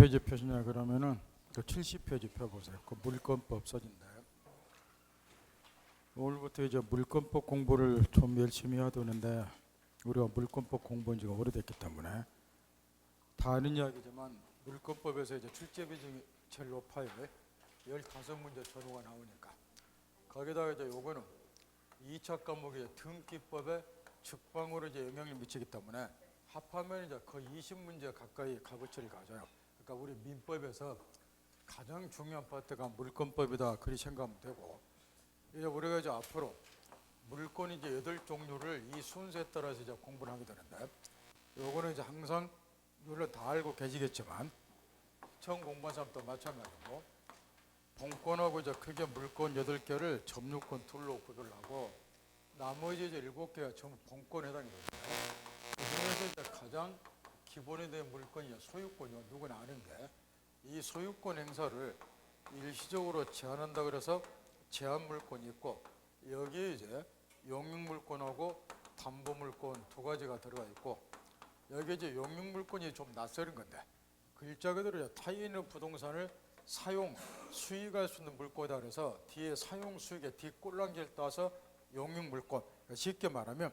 페이지 펴시냐 그러면은 그 70페이지 펴보세요. 그 물권법 써진다. 오늘부터 이제 물권법 공부를 좀 열심히 해야 되는데 우리가 물권법 공부한 지가 오래됐기 때문에 다 아는 이야기지만 물권법에서 이제 출제 비중이 제일 높아요. 15문제 전후가 나오니까 거기다가 이제 요거는 2차 과목의 등기법에 직방으로 이제 영향을 미치기 때문에 합하면 이제 거의 20문제 가까이 값어치를 가져요. 그러니까 우리 민법에서 가장 중요한 파트가 물권법이다 그리 생각하면 되고, 이제 우리가 이제 앞으로 물권 이제 8종류를 이 순서에 따라서 이제 공부를 하게 되는데, 요거는 이제 항상 물론 다 알고 계시겠지만 처음 공부한 사람도 마찬가지고, 본권하고 이제 크게 물권 8개를 점유권 둘로 구별을 하고 나머지 이제 7개가 전부 본권에 해당이 됩니다. 그중에서 이제 가장 기본이 된 물건이 소유권이요. 누구나 아는데 이 소유권 행사를 일시적으로 제한한다 그래서 제한 물권이 있고, 여기에 이제 용익 물권하고 담보 물권 두 가지가 들어가 있고, 여기 이제 용익 물권이 좀 낯설은 건데 글자 그대로 타인의 부동산을 사용 수익할 수 있는 물권이다 그래서 뒤에 사용 수익의 뒷꼴랑지를 따서 용익 물권, 쉽게 말하면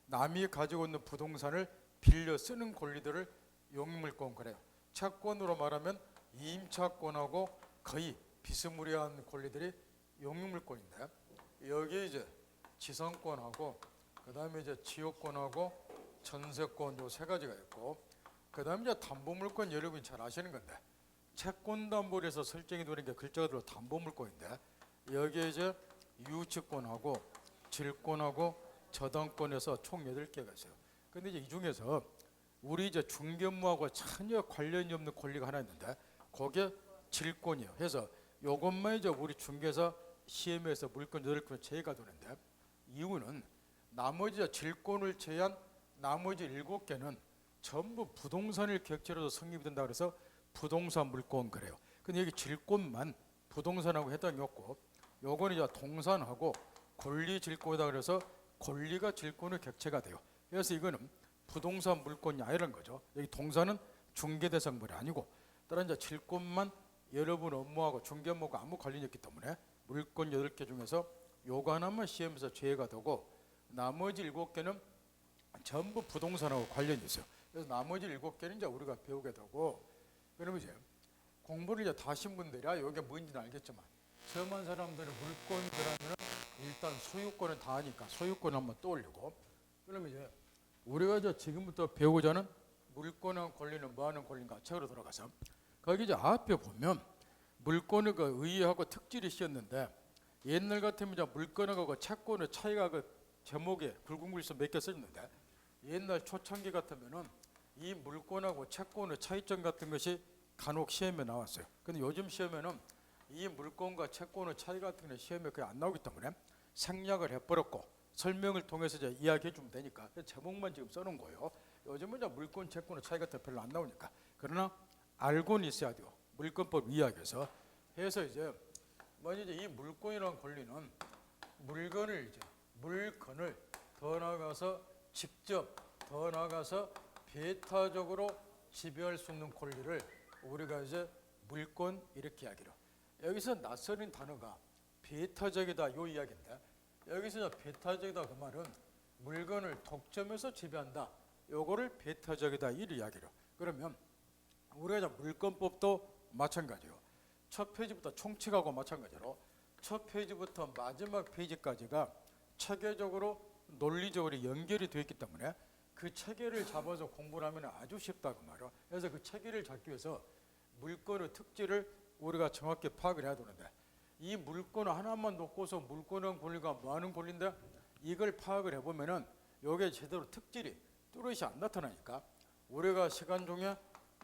남이 가지고 있는 부동산을 빌려 쓰는 권리들을 용익물권 그래요. 채권으로 말하면 임차권하고 거의 비스무리한 권리들이 용익물권인데, 여기에 이제 지상권하고 그다음에 이제 지역권하고 전세권 요 세 가지가 있고, 그다음에 이제 담보물권 여러분이 잘 아시는 건데 채권담보에서 설정이 되는 게 글자가 들어 담보물권인데, 여기에 이제 유치권하고 질권하고 저당권에서 총 8개가 있어요. 근데 이제 이 중에서 우리 이제 중개무하고 전혀 관련이 없는 권리가 하나 있는데 그게 질권이에요. 그래서 요것만 이제 우리 중개사 시험에서 물권 8개 제외가 되는데, 이유는 나머지 질권을 제외한 나머지 7개는 전부 부동산을 객체로서 성립이 된다 그래서 부동산 물권 그래요. 근데 여기 질권만 부동산하고 해당이 없고, 요거는 이제 동산하고 권리 질권이다 그래서 권리가 질권의 객체가 돼요. 그래서 이거는 부동산 물권이 아니라는 거죠. 여기 동산은 중개 대상물이 아니고 다른 이제 질권만 여러분 업무하고 중개 업무가 아무 관련이 없기 때문에 물권 8개 중에서 요거 하나만 시험에서 제외가 되고 나머지 7개는 전부 부동산하고 관련이 있어요. 그래서 나머지 7개는 이제 우리가 배우게 되고, 그러면 이제 공부를 이제 다 하신 분들이야 이게 뭔지는 알겠지만 처음 한 사람들은 물권 그러면은 일단 소유권은 다 하니까 소유권 한번 떠올리고, 그러면 이제 우리가 이제 지금부터 배우고자 하는 물권의 권리는 뭐하는 권리인가 책으로 들어가서 거기 이제 앞에 보면 물권의 그 의의하고 특질이 씌었는데, 옛날 같으면 이제 물권하고 그 채권의 차이가 그 제목에 굵은 글씨로 몇 개 써있는데, 옛날 초창기 같으면은 이 물권하고 채권의 차이점 같은 것이 간혹 시험에 나왔어요. 근데 요즘 시험에는 이 물권과 채권의 차이 같은 게 시험에 거의 안 나오기 때문에 생략을 해버렸고 설명을 통해서 이제 이야기해 주면 되니까 제목만 지금 써놓은 거예요. 요즘은 이제 물권 채권의 차이 같은 게 별로 안 나오니까. 그러나 알고는 있어야 돼요. 물권법 이야기에서 해서 이제 먼저 이제 이 물권이라는 권리는 물건을 더 나아가서 직접 더 나아가서 배타적으로 지배할 수 있는 권리를 우리가 이제 물권 이렇게 이야기로. 여기서 낯설은 단어가 배타적이다 요 이야기인데, 여기서 배타적이다 그 말은 물건을 독점해서 지배한다 요거를 배타적이다 이 이야기로. 그러면 우리가 이제 물권법도 마찬가지로 첫 페이지부터 총칙하고 마찬가지로 첫 페이지부터 마지막 페이지까지가 체계적으로 논리적으로 연결이 되어 있기 때문에 그 체계를 잡아서 공부를 하면 아주 쉽다 그 말이에요. 그래서 그 체계를 잡기 위해서 물권의 특질을 우리가 정확히 파악을 해야 되는데, 이 물권 하나만 놓고서 물권의 권리가 뭐하는 권리인데 이걸 파악을 해보면은 이게 제대로 특질이 뚜렷이 안 나타나니까 우리가 시간 중에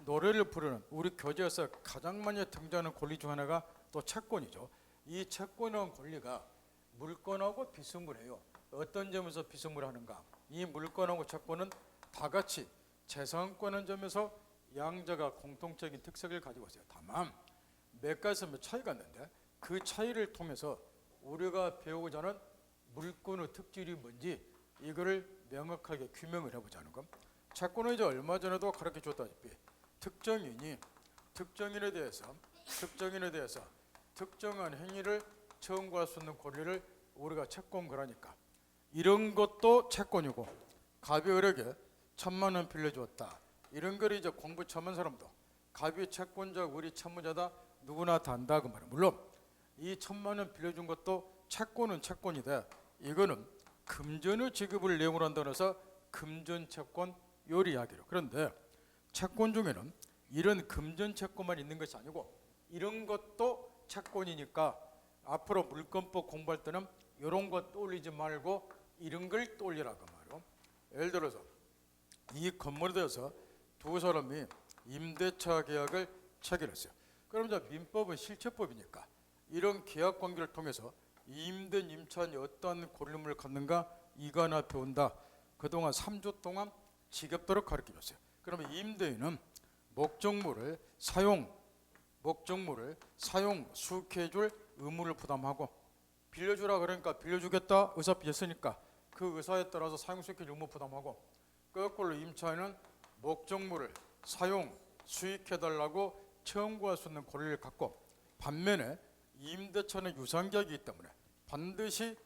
노래를 부르는 우리 교재에서 가장 많이 등장하는 권리 중 하나가 또 채권이죠. 이 채권의 권리가 물권하고 비스무리해요. 어떤 점에서 비스무리하는가? 이 물권하고 채권은 다 같이 재산권의 점에서 양자가 공통적인 특색을 가지고 있어요. 다만 몇 가지에서 차이가 있는데 그 차이를 통해서 우리가 배우고자 하는 물권의 특질이 뭔지 이거를 명확하게 규명을 해보자는 것. 채권은 이제 얼마 전에도 가르쳐 줬다시피 특정인이 특정인에 대해서 특정한 행위를 청구할 수 있는 권리를 우리가 채권 그러니까 이런 것도 채권이고, 갑이 을에게 1,000만 원 빌려주었다. 이런 걸 이제 공부 처음 한 사람도 갑이 채권자, 을이 채무자다 누구나 다 안다 그 말이야. 물론 이 1,000만 원 빌려준 것도 채권은 채권이다. 이거는 금전의 지급을 내용으로 한다고 해서 금전 채권 요리 이야기로. 그런데 채권 중에는 이런 금전 채권만 있는 것이 아니고 이런 것도 채권이니까 앞으로 물권법 공부할 때는 이런 거 떠올리지 말고 이런 걸 떠올리라고 말이요. 예를 들어서 이 건물에 대해서 두 사람이 임대차 계약을 체결했어요. 그럼 이제 민법은 실체법이니까 이런 계약 관계를 통해서 임대인 임차인이 어떤 권리를 갖는가 이거나 배운다. 그동안 3주 동안 지겹도록 가르쳐줬어요. 그러면 임대인은 목적물을 사용 수익해줄 의무를 부담하고, 빌려주라 그러니까 빌려주겠다 의사 빚었으니까 그 의사에 따라서 사용 수익해줄 의무 부담하고, 거꾸로 임차인은 목적물을 사용 수익해달라고 청구할 수 있는 권리를 갖고, 반면에 임대차는 유상계약이기 때문에 반드시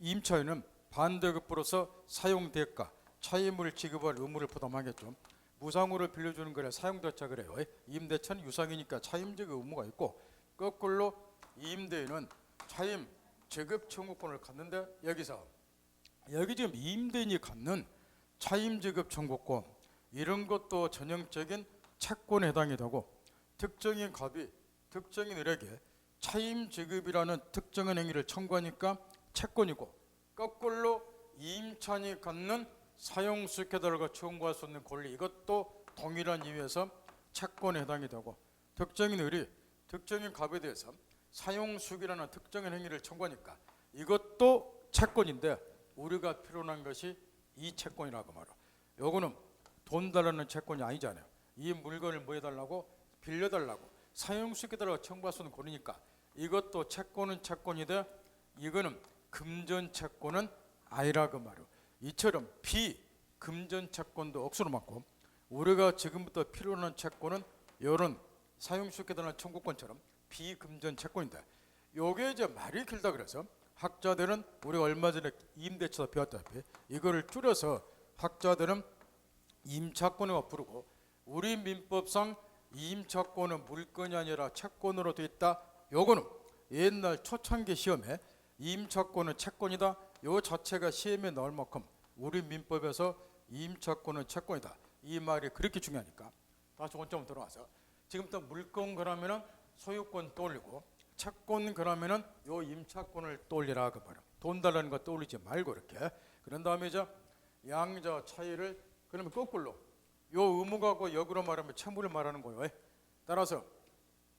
임차인은 반대급부로서 사용대가 차임을 지급할 의무를 부담하겠죠. 무상으로 빌려주는 거래 사용대차 그래요. 임대차는 유상이니까 차임 지급 의무가 있고, 거꾸로 임대인은 차임 지급 청구권을 갖는데 여기 지금 임대인이 갖는 차임 지급 청구권 이런 것도 전형적인 채권에 해당이 되고, 특정인 갑이 특정인 을에게 차임 지급이라는 특정한 행위를 청구하니까 채권이고, 거꾸로 임차인이 갖는 사용 수익해달라고 청구할 수 있는 권리 이것도 동일한 이유에서 채권에 해당이 되고, 특정인 을이 특정인 갑에 대해서 사용 수익이라는 특정한 행위를 청구하니까 이것도 채권인데 우리가 필요한 것이 이 채권이라고 말이야. 요거는 돈 달라는 채권이 아니잖아요. 이 물건을 뭐 해달라고? 빌려달라고 사용 수익해달라고 청구할 수 있는 권리니까 이것도 채권은 채권이되 이거는 금전 채권은 아니라고 말이야. 이처럼 비금전 채권도 억수로 많고, 우리가 지금부터 필요로 하는 채권은 이런 사용 수익해달라는 청구권처럼 비금전 채권인데, 요게 이제 말이 길다 그래서 학자들은 우리가 얼마 전에 임대차 배웠다시피 이거를 줄여서 학자들은 임차권이라고 부르고, 우리 민법상 임차권은 물건이 아니라 채권으로 되어 있다. 요거는 옛날 초창기 시험에 임차권은 채권이다 요 자체가 시험에 나올 만큼 우리 민법에서 임차권은 채권이다 이 말이 그렇게 중요하니까 다시 원점 들어와서 지금부터 물건 그러면은 소유권 떠올리고, 채권 그러면은 요 임차권을 떠올리라 그 말이야. 돈 달라는 거 떠올리지 말고 이렇게. 그런 다음에 이제 양자 차이를 그러면 거꾸로 요 의무하고 역으로 말하면 채무를 말하는 거예요. 따라서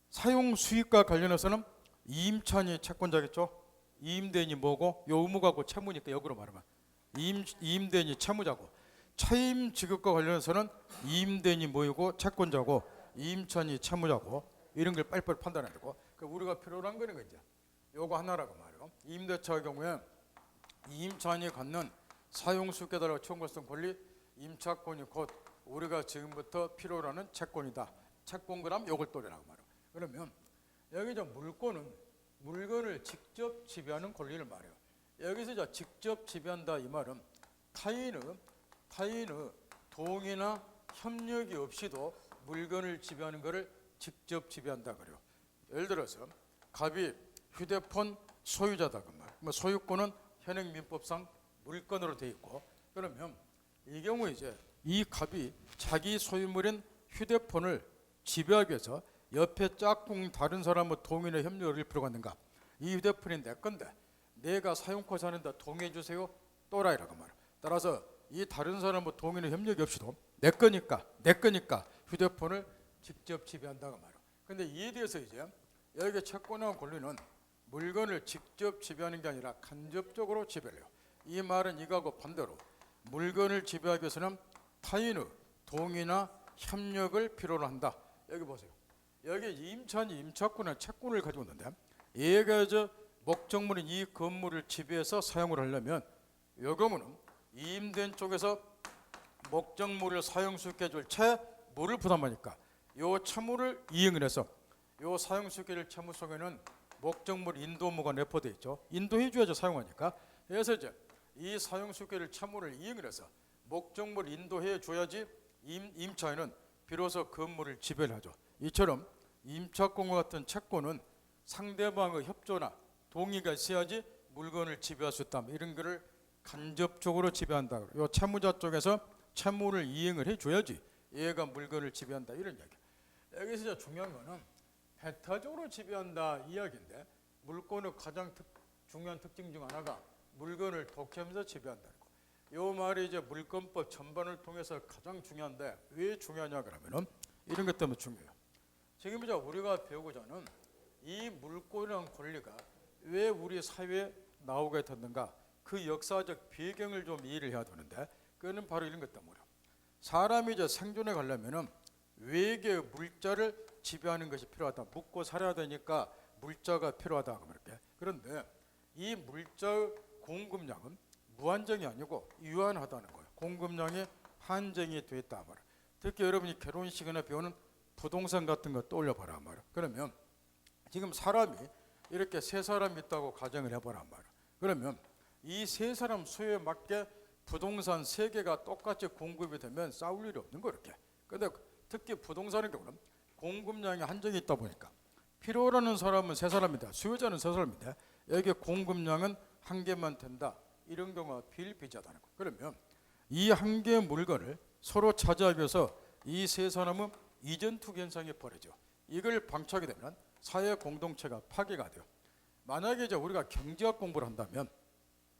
사용 수익과 관련해서는 임차인이 채권자겠죠. 임대인이 뭐고 요 의무하고 채무니까 역으로 말하면 임대인이 채무자고, 차임 지급과 관련해서는 임대인이 뭐이고 채권자고 임차인이 채무자고 이런 걸 빨리빨리 판단해야 되고, 우리가 필요로 한 거는 이제 요거 하나라고 말이에요. 임대차의 경우에 임차인이 갖는 사용 수익해달라고 청구했던 권리 임차권이 곧 우리가 지금부터 필요로 하는 채권이다. 채권 그럼 요걸 또래라고 말이에요. 그러면 여기 저 물건을 직접 지배하는 권리를 말해요. 여기서 이제 직접 지배한다 이 말은 타인의 동의나 협력이 없이도 물건을 지배하는 것을 직접 지배한다 그래요. 예를 들어서 갑이 휴대폰 소유자다 그 말. 소유권은 현행 민법상 물건으로 돼 있고, 그러면 이 경우 이제 이 갑이 자기 소유물인 휴대폰을 지배하기 위해서 옆에 짝꿍 다른 사람의 동의나 협력을 필요가 있는가? 이 휴대폰이 내 건데 내가 사용권을 하는데 동의해 주세요 또라이라고 말이야. 따라서 이 다른 사람의 동의나 협력이 없이도 내 거니까 휴대폰을 직접 지배한다고 말이야. 근데 이에 대해서 이제 여기 채권과 권리는 물건을 직접 지배하는 게 아니라 간접적으로 지배를 해요. 이 말은 이거하고 반대로 물건을 지배하기 위해서는 타인의 동의나 협력을 필요로 한다. 여기 보세요. 여기 임차인이 임차권이나 채권을 가지고 있는데 얘가 이제 목적물인 이 건물을 지배해서 사용을 하려면 이 경우는 임대인 쪽에서 목적물을 사용 수익해 줄 채무를 부담하니까 요 채무를 이행을 해서 요 사용수계를 채무 속에는 목적물 인도무가 내포돼 있죠. 인도해 줘야죠, 사용하니까. 그래서 이제 이 사용수계를 채무를 이행을 해서 목적물 인도해 줘야지 임차인은 비로소 건물을 지배하죠. 이처럼 임차권과 같은 채권은 상대방의 협조나 동의가 있어야지 물건을 지배할 수 있다. 이런 거를 간접적으로 지배한다. 요 채무자 쪽에서 채무를 이행을 해줘야지 얘가 물건을 지배한다. 이런 이야기. 여기서 이제 중요한 거는 배타적으로 지배한다 이야기인데, 물건의 가장 중요한 특징 중 하나가 물건을 독점해서 지배한다는 거. 요 말이 이제 물권법 전반을 통해서 가장 중요한데, 왜 중요하냐 그러면은 이런 것 때문에 중요해요. 지금 이제 우리가 배우고자 하는 이 물권이라는 권리가 왜 우리 사회에 나오게 됐는가, 그 역사적 배경을 좀 이해를 해야 되는데, 그거는 바로 이런 것 때문에 사람이 이제 생존해 가려면은 외계의 물자를 지배하는 것이 필요하다. 묵고 살아야 되니까 물자가 필요하다. 그렇게. 그런데 이 물자의 공급량은 무한정이 아니고 유한하다는 거예요. 공급량이 한정이 돼 있다 말이에요. 특히 여러분이 결혼식이나 배우는 부동산 같은 거 떠올려 보라 말이에요. 그러면 지금 사람이 이렇게 세 사람이 있다고 가정을 해보란 말이에요. 그러면 이 세 사람 수요에 맞게 부동산 세 개가 똑같이 공급이 되면 싸울 일이 없는 거예요. 이렇게. 근데 특히 부동산의 경우는 공급량이 한정이 있다 보니까 필요로 하는 사람은 세 사람이다. 수요자는 세 사람인데 여기 공급량은 한 개만 된다. 이런 경우가 비일비재하다는 거예요. 그러면 이 한 개의 물건을 서로 차지하기 위해서 이 세 사람은 이전 투기 현상이 벌어져. 이걸 방치하게 되면 사회 공동체가 파괴가 돼요. 만약에 이제 우리가 경제학 공부를 한다면,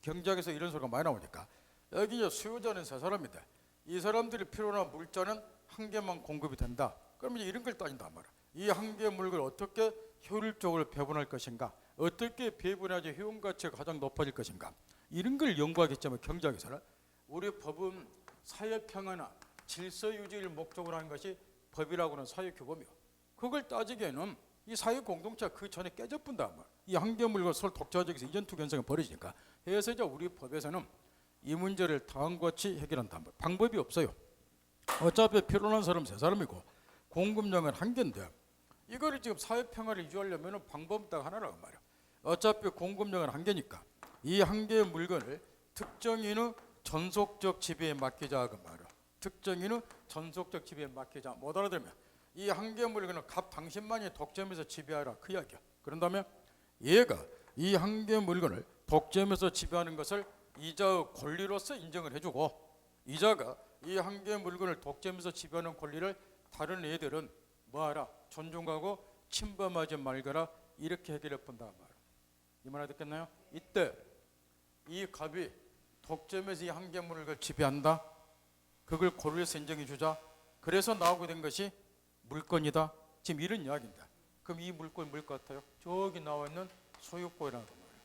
경제학에서 이런 소리가 많이 나오니까 여기 이제 수요자는 세 사람인데 이 사람들이 필요한 물자는 한 개만 공급이 된다. 그러면 이제 이런 걸 따진단 말이야. 이 한 개의 물건을 어떻게 효율적으로 배분할 것인가, 어떻게 배분해야지 효용 가치가 가장 높아질 것인가, 이런 걸 연구하기 때문에 경제학에서는 우리 법은 사회 평화나 질서 유지를 목적으로 하는 것이 법이라고 하는 사회 규범이요. 그걸 따지기에는 이 사회 공동체가 그 전에 깨져본단 말이야. 이 한 개의 물건 서로 독자적에서 이전 투기 현상이 벌어지니까. 그래서 이제 우리 법에서는 이 문제를 다음과 같이 해결한다. 방법이 없어요. 어차피 필요한 사람 세 사람이고 공급량은 한 개인데 이거를 지금 사회 평화를 유지하려면 방법 딱 하나라고 말이야. 어차피 공급량은 한 개니까 이 한 개의 물건을 특정인의 전속적 지배에 맡기자 그 말이야. 특정인의 전속적 지배에 맡기자. 못 알아들으면 이 한 개의 물건을 각 당신만이 독점해서 지배하라 그 이야기야. 그런 다음에 얘가 이 한 개의 물건을 독점해서 지배하는 것을 이자의 권리로서 인정을 해주고, 이자가 이 한 개의 물건을 독점해서 지배하는 권리를 다른 애들은 뭐하라? 존중하고 침범하지 말거라. 이렇게 해결해 본다 말이야. 이 말 알아듣겠나요? 이때 이 갑이 독점해서 이 한 개의 물건을 지배한다. 그걸 권리에서 인정해 주자. 그래서 나오게 된 것이 물건이다. 지금 이런 이야기입니다. 그럼 이 물건이 뭘 것 같아요? 저기 나와 있는 소유권이라고 말이에요.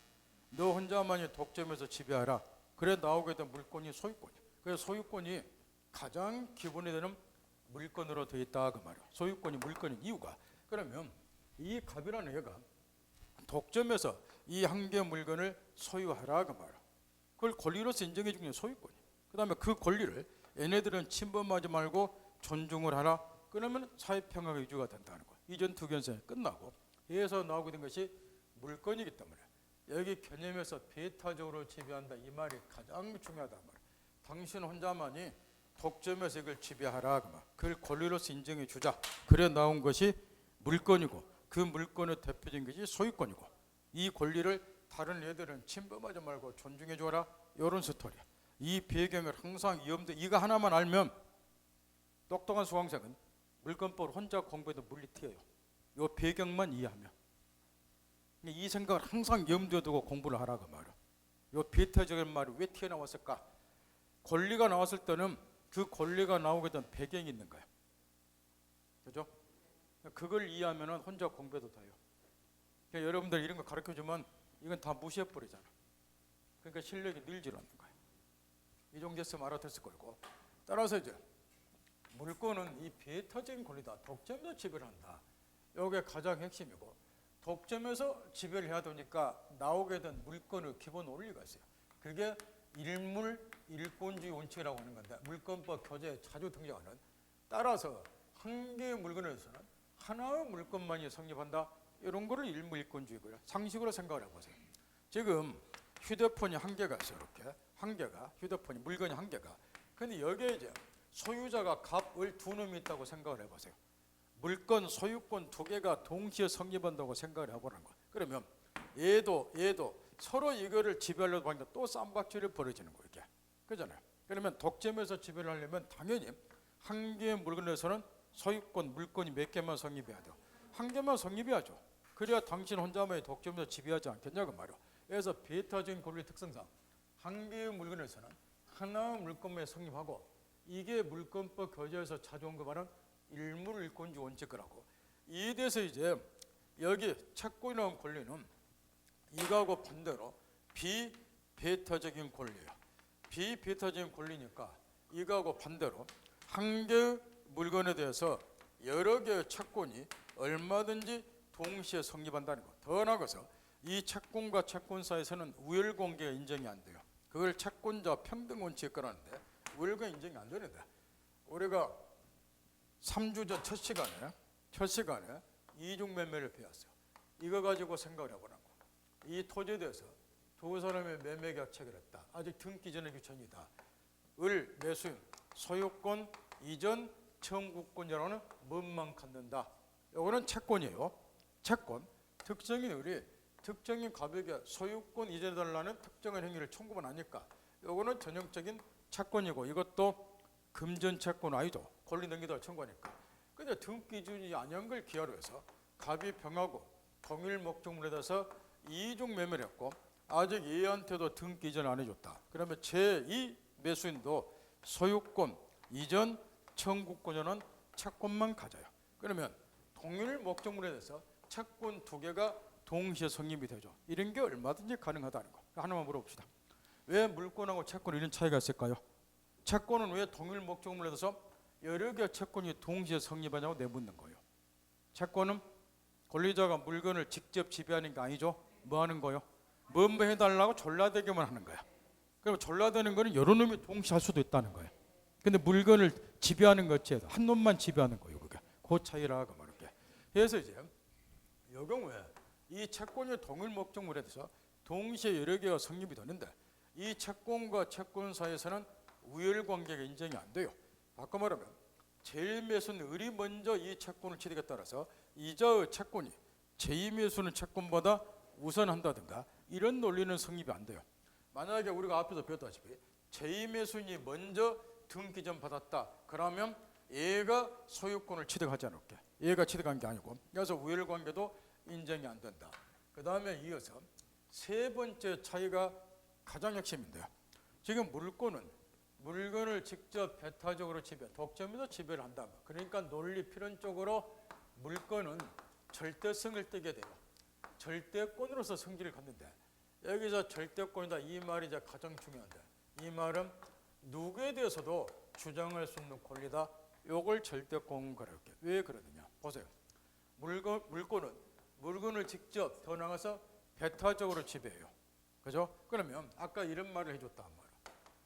너 혼자만이 독점해서 지배하라. 그래 나오게 된 물건이 소유권이에요. 그래서 소유권이 가장 기본이 되는 물건으로 되어 있다 그 말이에요. 소유권이 물건인 이유가, 그러면 이 갑이라는 애가 독점해서 이 한 개의 물건을 소유하라 그 말이에요. 그걸 권리로서 인정해 주는 게 소유권이에요. 그 다음에 그 권리를 얘네들은 침범하지 말고 존중을 하라. 그러면 사회평화가 유지가 된다는 거예요. 이전 투기 현상이 끝나고, 여기서 나오게 된 것이 물건이기 때문에 여기 개념에서 배타적으로 지배한다 이 말이 가장 중요하단 말이에요. 당신 혼자만이 독점해서 이걸 지배하라 그 말. 그걸 권리로서 인정해 주자. 그래 나온 것이 물건이고, 그 물건의 대표적인 것이 소유권이고, 이 권리를 다른 애들은 침범하지 말고 존중해 줘라. 이런 스토리야. 이 배경을 항상 염두에, 이거 하나만 알면 똑똑한 수강생은 물권법을 혼자 공부해도 물리튀어요. 이 배경만 이해하면. 이 생각을 항상 염두에 두고 공부를 하라고 말이야. 이 배타적인 말이 왜 튀어나왔을까? 권리가 나왔을 때는 그 권리가 나오게 된 배경이 있는 거야. 그죠? 그걸 이해하면 혼자 공부해도 돼요. 그러니까 여러분들 이런 거 가르쳐주면 이건 다 무시해버리잖아. 그러니까 실력이 늘질 않는 거야. 이 정도 했으면 알아듣을 거고. 따라서 이제 물건은 이 배타적인 권리다. 독점에서 지배를 한다. 이게 가장 핵심이고, 독점에서 지배를 해야 되니까 나오게 된 물건의 기본 원리가 있어요. 그게 일물 일꾼주의 원칙이라고 하는 건데, 물권법 교재에 자주 등장하는, 따라서 한 개의 물건에서는 하나의 물건만이 성립한다. 이런 거를 일무일권주의고요. 상식으로 생각을 해보세요. 지금 휴대폰이 한 개가 있어요. 이렇게 한 개가 휴대폰이 물건이 한 개가. 근데 여기에 이제 소유자가 갑을 두 놈이 있다고 생각을 해보세요. 물건 소유권 두 개가 동시에 성립한다고 생각을 해보라는 거예요. 그러면 얘도 서로 이거를 지배하려고 하니까 또 쌈박질을 벌어지는 거예요. 이게 그잖아요. 그러면 독점에서 지배를 하려면 당연히 한 개의 물건에서는 소유권 물건이 몇 개만 성립해야 돼요. 한 개만 성립해야죠. 그래야 당신 혼자만의 독점에서 지배하지 않겠냐고 말이에요. 그래서 베타적인 권리 특성상 한 개의 물건에서는 하나의 물건만 성립하고 이게 물권법 교재에서 찾아온 거 말은 일무일권주의 원칙이라고. 이에 대해서 이제 여기 채권이라는 권리는 이거하고 반대로 비베타적인 권리예요. 비베타적인 권리니까 이거하고 반대로 한 개의 물건에 대해서 여러 개의 채권이 얼마든지 동시에 성립한다는 거. 더 나아가서 이 채권과 채권 사이에서는 우열관계가 인정이 안 돼요. 그걸 채권자 평등 원칙에 끌었는데 우열관계 인정이 안 되는데 우리가 3주 전 첫 시간에 이중 매매를 배웠어요. 이거 가지고 생각을 해보라고. 이 토지에 대해서 두 사람의 매매 계약 체결했다. 아직 등기 전의 규천이다. 을 매수인 소유권 이전 청구권이라는 법만 갖는다. 이거는 채권이에요. 채권. 특정인 우리 특정인 갑에게 소유권 이전해달라는 특정한 행위를 청구만 하니까 이거는 전형적인 채권이고 이것도 금전 채권 아니죠. 권리 넘기다 청구하니까. 근데 등기 기준이 아니한 걸 기하로 해서 갑이 병하고 동일 목적물에 대해서 이중 매매를 했고 아직 얘한테도 등기 이전 안 해줬다. 그러면 제2 매수인도 소유권 이전 청구권자는 채권만 가져요. 그러면 동일 목적물에 대해서 채권 두 개가 동시에 성립이 되죠. 이런 게 얼마든지 가능하다는 거. 하나만 물어봅시다. 왜 물권하고 채권 이런 차이가 있을까요? 채권은 왜 동일 목적물에 대해서 여러 개의 채권이 동시에 성립하냐고 내묻는 거예요. 채권은 권리자가 물건을 직접 지배하는 게 아니죠. 뭐 하는 거예요? 뭐 해달라고 졸라대기만 하는 거야. 그럼 졸라대는 거는 여러 놈이 동시에 할 수도 있다는 거예요. 근데 물건을 지배하는 것이 한 놈만 지배하는 거예요. 그게 그 차이라고 말할게. 그래서 이제 이 경우에 이 채권이 동일 목적물에 대해서 동시에 여러 개가 성립이 되는데 이 채권과 채권 사이에서는 우열 관계가 인정이 안 돼요. 바꿔 말하면 제일 매수는 을이 먼저 이 채권을 취득에 따라서 이자의 채권이 제2 매수는 채권보다 우선한다든가 이런 논리는 성립이 안 돼요. 만약에 우리가 앞에서 배웠다시피 제2 매수인이 먼저 등기전 받았다. 그러면 얘가 소유권을 취득하지 않을게. 얘가 취득한 게 아니고 그래서 우열 관계도 인정이 안 된다. 그 다음에 이어서 세 번째 차이가 가장 핵심인데요. 지금 물건을 직접 배타적으로 지배, 독점에서 지배를 한다. 그러니까 논리 필연적으로 물건은 절대성을 띠게 돼요. 절대권으로서 성질을 갖는데 여기서 절대권이다 이 말이 이제 가장 중요한데 이 말은 누구에 대해서도 주장할 수 없는 권리다. 이걸 절대권 그럴게. 왜 그러느냐? 보세요. 물건을 직접 더 나가서 배타적으로 지배해요. 그죠? 그러면 아까 이런 말을 해줬단 말이야.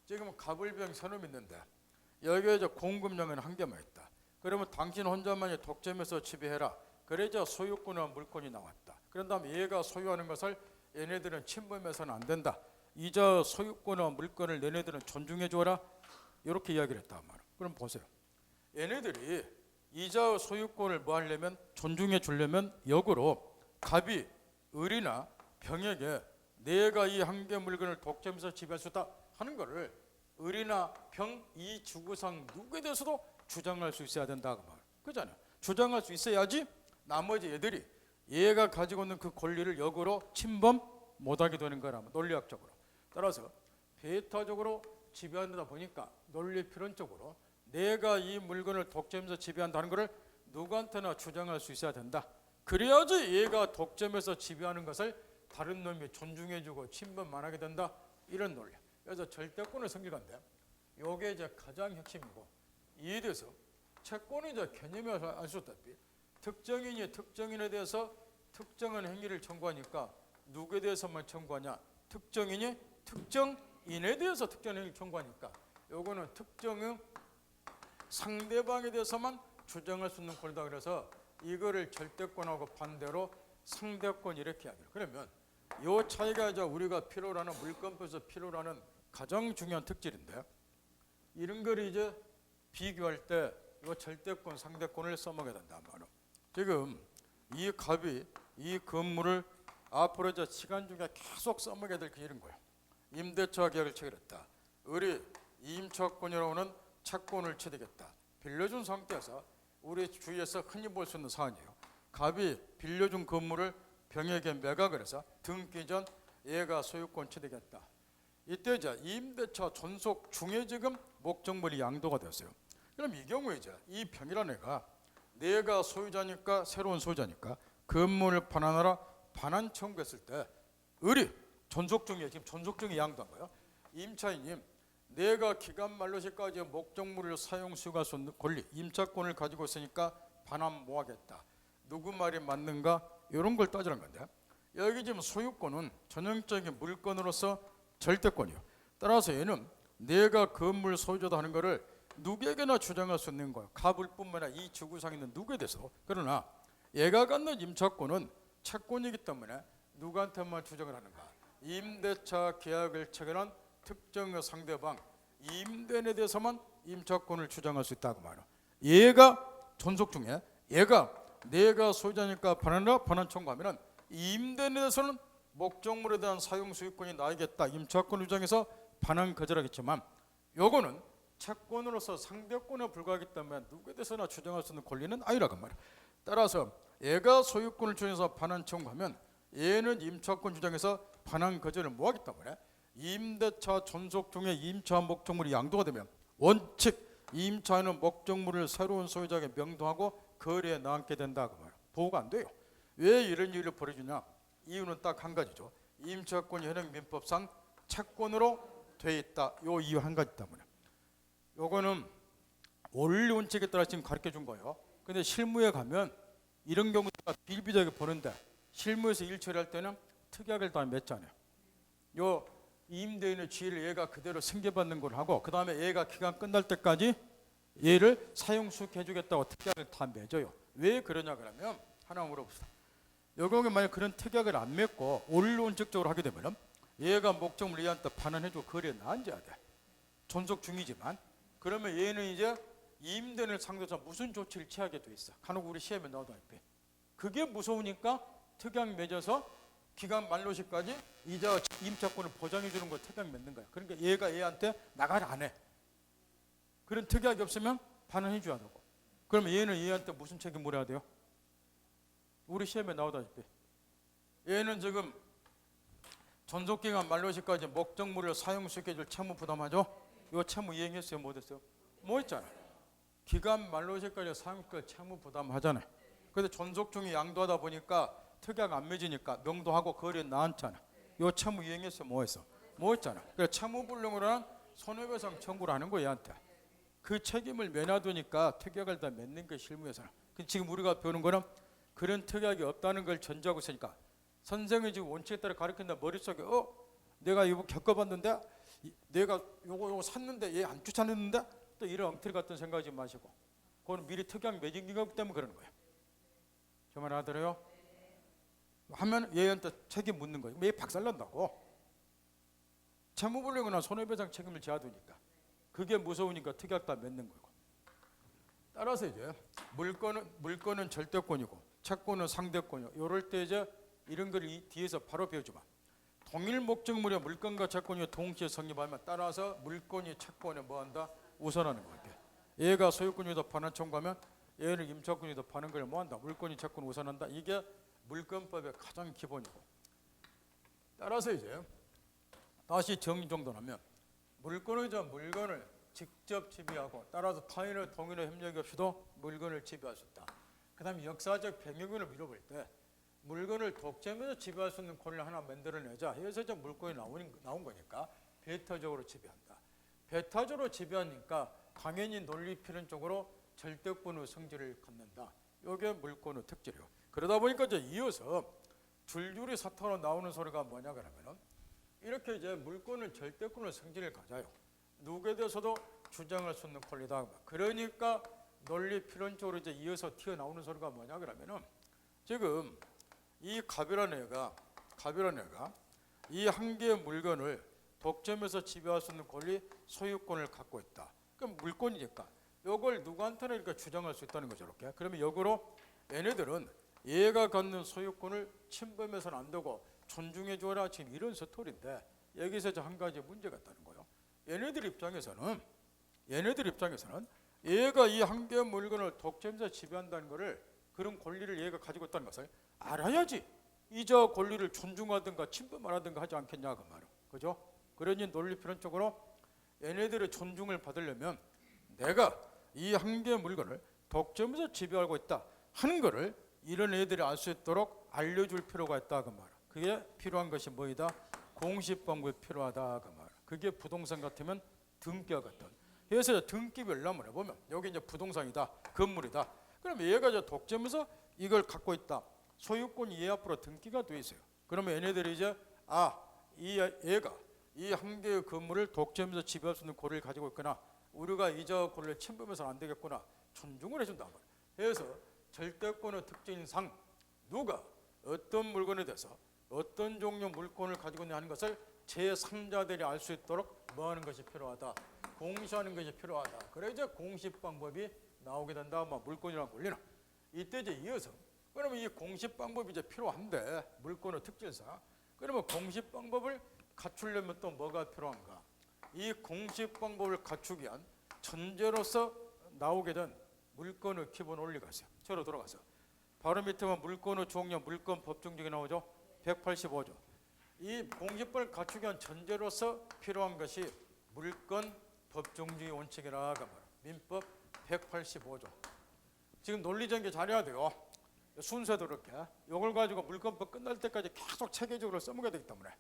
지금 갑을병 선놈이 있는데 여기에 이제 공급량은 한 개만 있다. 그러면 당신 혼자만이 독점해서 지배해라. 그래야 소유권과 물건이 나왔다. 그런 다음에 얘가 소유하는 것을 얘네들은 침범해서는 안 된다. 이자 소유권과 물건을 얘네들은 존중해 줘라. 이렇게 이야기를 했단 말이야. 그럼 보세요. 얘네들이 이자 소유권을 뭐 하려면 존중해 주려면 역으로 갑이 을이나 병에게 내가 이 한 개 물건을 독점해서 지배할 수 있다 하는 거를 을이나 병 이 주구상 누구에 대해서도 주장할 수 있어야 된다고 말. 그잖아요. 주장할 수 있어야지 나머지 애들이 얘가 가지고 있는 그 권리를 역으로 침범 못하게 되는 거라면 논리학적으로. 따라서 배타적으로 지배한다 보니까 논리 필연적으로 내가 이 물건을 독점해서 지배한다는 것을 누구한테나 주장할 수 있어야 된다. 그래야지 얘가 독점해서 지배하는 것을 다른 놈이 존중해주고 침범 안 하게 된다. 이런 논리. 그래서 절대권을 성립한데 이게 이제 가장 핵심이고 이에 대해서 채권이 이제 개념이 아셨다시피 특정인이 특정인에 대해서 특정한 행위를 청구하니까 누구에 대해서만 청구하냐? 특정인이 특정인에 대해서 특정 행위를 청구하니까 요거는 특정인 상대방에 대해서만 주장할 수 있는 권리다. 그래서 이거를 절대권하고 반대로 상대권 이렇게 하기로. 그러면 이 차이가 이제 우리가 필요로 하는 물권법에서 필요로 하는 가장 중요한 특질인데, 이런 걸 이제 비교할 때 이 절대권 상대권을 써먹어야 된다 말이야. 지금 이 갑이 이 건물을 앞으로 이제 시간 중에 계속 써먹어야 될 게 이런 거예요. 임대차 계약을 체결했다. 을이 임차권이라고는 채권을 취득했다. 빌려준 상태에서 우리 주위에서 흔히 볼 수 있는 사안이에요. 갑이 빌려준 건물을 병에게 매각을 해서 등기 전 얘가 소유권 취득했다. 이때 이제 임대차 존속 중에 지금 목적물이 양도가 되었어요. 그럼 이 경우에 이제 이 병이라는 애가 내가 소유자니까, 새로운 소유자니까 건물을 반환하라 반환 청구했을 때 을이 존속 중에, 지금 존속 중에 양도한 거예요. 임차인님, 내가 기간 만료시까지 목적물을 사용 수용할 수 있는 권리, 임차권을 가지고 있으니까 반환 뭐 하겠다. 누구 말이 맞는가? 이런 걸 따지는 건데, 여기 지금 소유권은 전형적인 물건으로서 절대권이요. 따라서 얘는 내가 건물 소유자다 하는 거를 누구에게나 주장할 수 있는 거예요. 갑을 뿐만 아니라 이 지구상에 있는 누구에 대해서. 그러나 얘가 갖는 임차권은 채권이기 때문에 누구한테만 주장을 하는가? 임대차 계약을 체결한 특정 상대방 임대인에 대해서만 임차권을 주장할 수 있다고 말이야. 얘가 존속 중에 얘가 내가 소유자니까 반환하라 반환 청구하면은 임대인에 대해서는 목적물에 대한 사용 소유권이 나에겠다 임차권 주장해서 반환 거절하겠지만, 요거는 채권으로서 상대권에 불과하기 때문에 누구에 대해서나 주장할 수 있는 권리는 아니라고 말이야. 따라서 얘가 소유권을 주장해서 반환 청구하면 얘는 임차권 주장해서 반환 거절을 못하기 때문에 임대차 존속 중에 임차 목적물이 양도가 되면 원칙 임차인은 목적물을 새로운 소유자에게 명도하고 거래에 나앉게 된다고 말이야. 보호가 안 돼요. 왜 이런 일을 벌여주냐? 이유는 딱 한 가지죠. 임차권이 현행 민법상 채권으로 돼 있다. 요 이유 한 가지 때문에. 요거는 원리 원칙에 따라 지금 가르쳐 준 거예요. 근데 실무에 가면 이런 경우가 비일비재하게 보는데, 실무에서 일 처리할 때는 특약을 다 맺잖아요. 요 임대인의 지위를 얘가 그대로 승계받는 걸 하고, 그 다음에 얘가 기간 끝날 때까지 얘를 사용수익 해주겠다고 특약을 다 맺어요. 왜 그러냐 그러면 하나 물어봅시다. 여경에 만약 그런 특약을 안 맺고 원론적으로 하게 되면 얘가 목적물 얘한테 반환해주고 거래에 나앉아야 돼. 존속 중이지만. 그러면 얘는 이제 임대인을 상대로 무슨 조치를 취하게 돼 있어. 간혹 우리 시험에 나오다시피. 그게 무서우니까 특약 맺어서 기간 만료시까지 이자 임차권을 보장해 주는 거 특약 맺는 거야. 그러니까 얘가 얘한테 나가라 안 해. 그런 특약이 없으면 반환해 줘야 되고. 그러면 얘는 얘한테 무슨 책임 물어야 돼요? 우리 시험에 나오다시피 얘는 지금 존속기간 만료시까지 목적물을 사용시켜줄 채무 부담하죠? 이거 채무 이행했어요? 못했어요? 못했잖아요. 기간 만료시까지 사용시킬 채무 부담하잖아요. 근데 존속 중에 양도하다 보니까 특약 안 맺으니까 명도하고 거래에 나앉잖아. 이 채무 이행했어? 뭐했어? 뭐했잖아. 그래서 채무불능으로 한 손해배상 청구를 하는 거야 얘한테. 그 책임을 면하두니까 특약을 다 맺는 게 실무에서는. 지금 우리가 배우는 거는 그런 특약이 없다는 걸 전제하고 있으니까, 선생이 지금 원칙에 따라 가르친다 머릿속에 내가 이거 겪어봤는데 내가 요거 샀는데 얘 안 쫓아냈는데 또 이런 엉터리 같은 생각하지 마시고, 그거는 미리 특약 맺은 게 없기 때문에 그러는 거예요. 저 말 알아들어요? 하면 얘한테 책임 묻는 거예요. 얘 박살난다고. 채무불능이나 손해배상 책임을 져두니까. 그게 무서우니까 특약 다 맺는 거고. 따라서 이제 물건은 절대권이고 채권은 상대권이고, 이럴 때 이제 이런 걸 뒤에서 바로 배우지만, 동일 목적물의 물건과 채권이 동시에 성립하면 따라서 물건이 채권에 뭐한다? 우선하는 거예요. 얘가 소유권이 더 반환 청구하면 얘는 임차권이 더 반환 걸 뭐한다? 물건이 채권 우선한다. 이게 물건법의 가장 기본이고. 따라서 이제 다시 정리 정돈하면 물건은 물건을 직접 지배하고, 따라서 타인의 동의나 협력이 없이도 물건을 지배할 수 있다. 그 다음에 역사적 배경을 밀어볼 때 물건을 독점해서 지배할 수 있는 권리를 하나 만들어내자 해서 이제 물건이 나온 거니까 배타적으로 지배한다. 배타적으로 지배하니까 당연히 논리 필연적으로 절대권의 성질을 갖는다. 이게 물건의 특질이에요. 그러다 보니까 이제 이어서 줄줄이 사탄으로 나오는 소리가 뭐냐 그러면은, 이렇게 이제 물건은 절대권의 성질을 가져요. 누구에 대해서도 주장할 수 있는 권리다. 그러니까 논리 필연적으로 이제 이어서 튀어나오는 소리가 뭐냐 그러면은 지금 이 갑이라는 애가 이 한 개의 물건을 독점해서 지배할 수 있는 권리 소유권을 갖고 있다. 그럼 물건이니까 이걸 누구한테나 이렇게 주장할 수 있다는 거죠. 이렇게. 그러면 역으로 얘네들은 얘가 갖는 소유권을 침범해서는 안 되고 존중해 줘라 지금 이런 스토리인데 여기서 이제 한 가지 문제가 있다는 거예요. 얘네들 입장에서는 얘가 이 한 개의 물건을 독점해서 지배한다는 것을 그런 권리를 얘가 가지고 있다는 것을 알아야지 이저 권리를 존중하든가 침범하든가 하지 않겠냐 그 말이에요. 그죠? 그러니 논리 필연적으로 얘네들의 존중을 받으려면 내가 이 한 개의 물건을 독점해서 지배하고 있다 하는 것을 이런 애들이 알 수 있도록 알려줄 필요가 있다 그 말이에요. 그게 필요한 것이 뭐이다? 공시 방법이 필요하다 그 말이에요. 그게 부동산 같으면 등기와 같은. 그래서 등기별로 한번 해보면 여기 이제 부동산이다, 건물이다. 그럼 얘가 이제 독점해서 이걸 갖고 있다. 소유권이 얘 앞으로 등기가 돼 있어요. 그러면 얘네들이 이제 얘가 이 한 개의 건물을 독점해서 지배할 수 있는 권리를 가지고 있거나 우리가 이저 권리를 침범해서는 안 되겠구나 존중을 해준단 말이에요. 그래서 절대권의 특징인 상 누가 어떤 물건에 대해서 어떤 종류 물건을 가지고 있냐 하는 것을 제3자들이 알 수 있도록 뭐 하는 것이 필요하다? 공시하는 것이 필요하다. 그래 이제 공시 방법이 나오게 된다. 물건이란 권리는 이때 이제 이어서 그러면 이 공시 방법이 이제 필요한데 물건의 특질상 그러면 공시 방법을 갖추려면 또 뭐가 필요한가? 이 공시 방법을 갖추기 위한 전제로서 나오게 된 물건의 기본 원리가 있어요. 저로 돌아가서 바로 밑에 보면 물건의 종류 물건 법정적이 나오죠. 185조. 이 공시법을 갖추기 위한 전제로서 필요한 것이 물건 법정주의 원칙이라 그 말이에요. 민법 185조. 지금 논리전개 잘해야 돼요. 순서도 그렇게. 이걸 가지고 물건법 끝날 때까지 계속 체계적으로 써먹어야 되기 때문에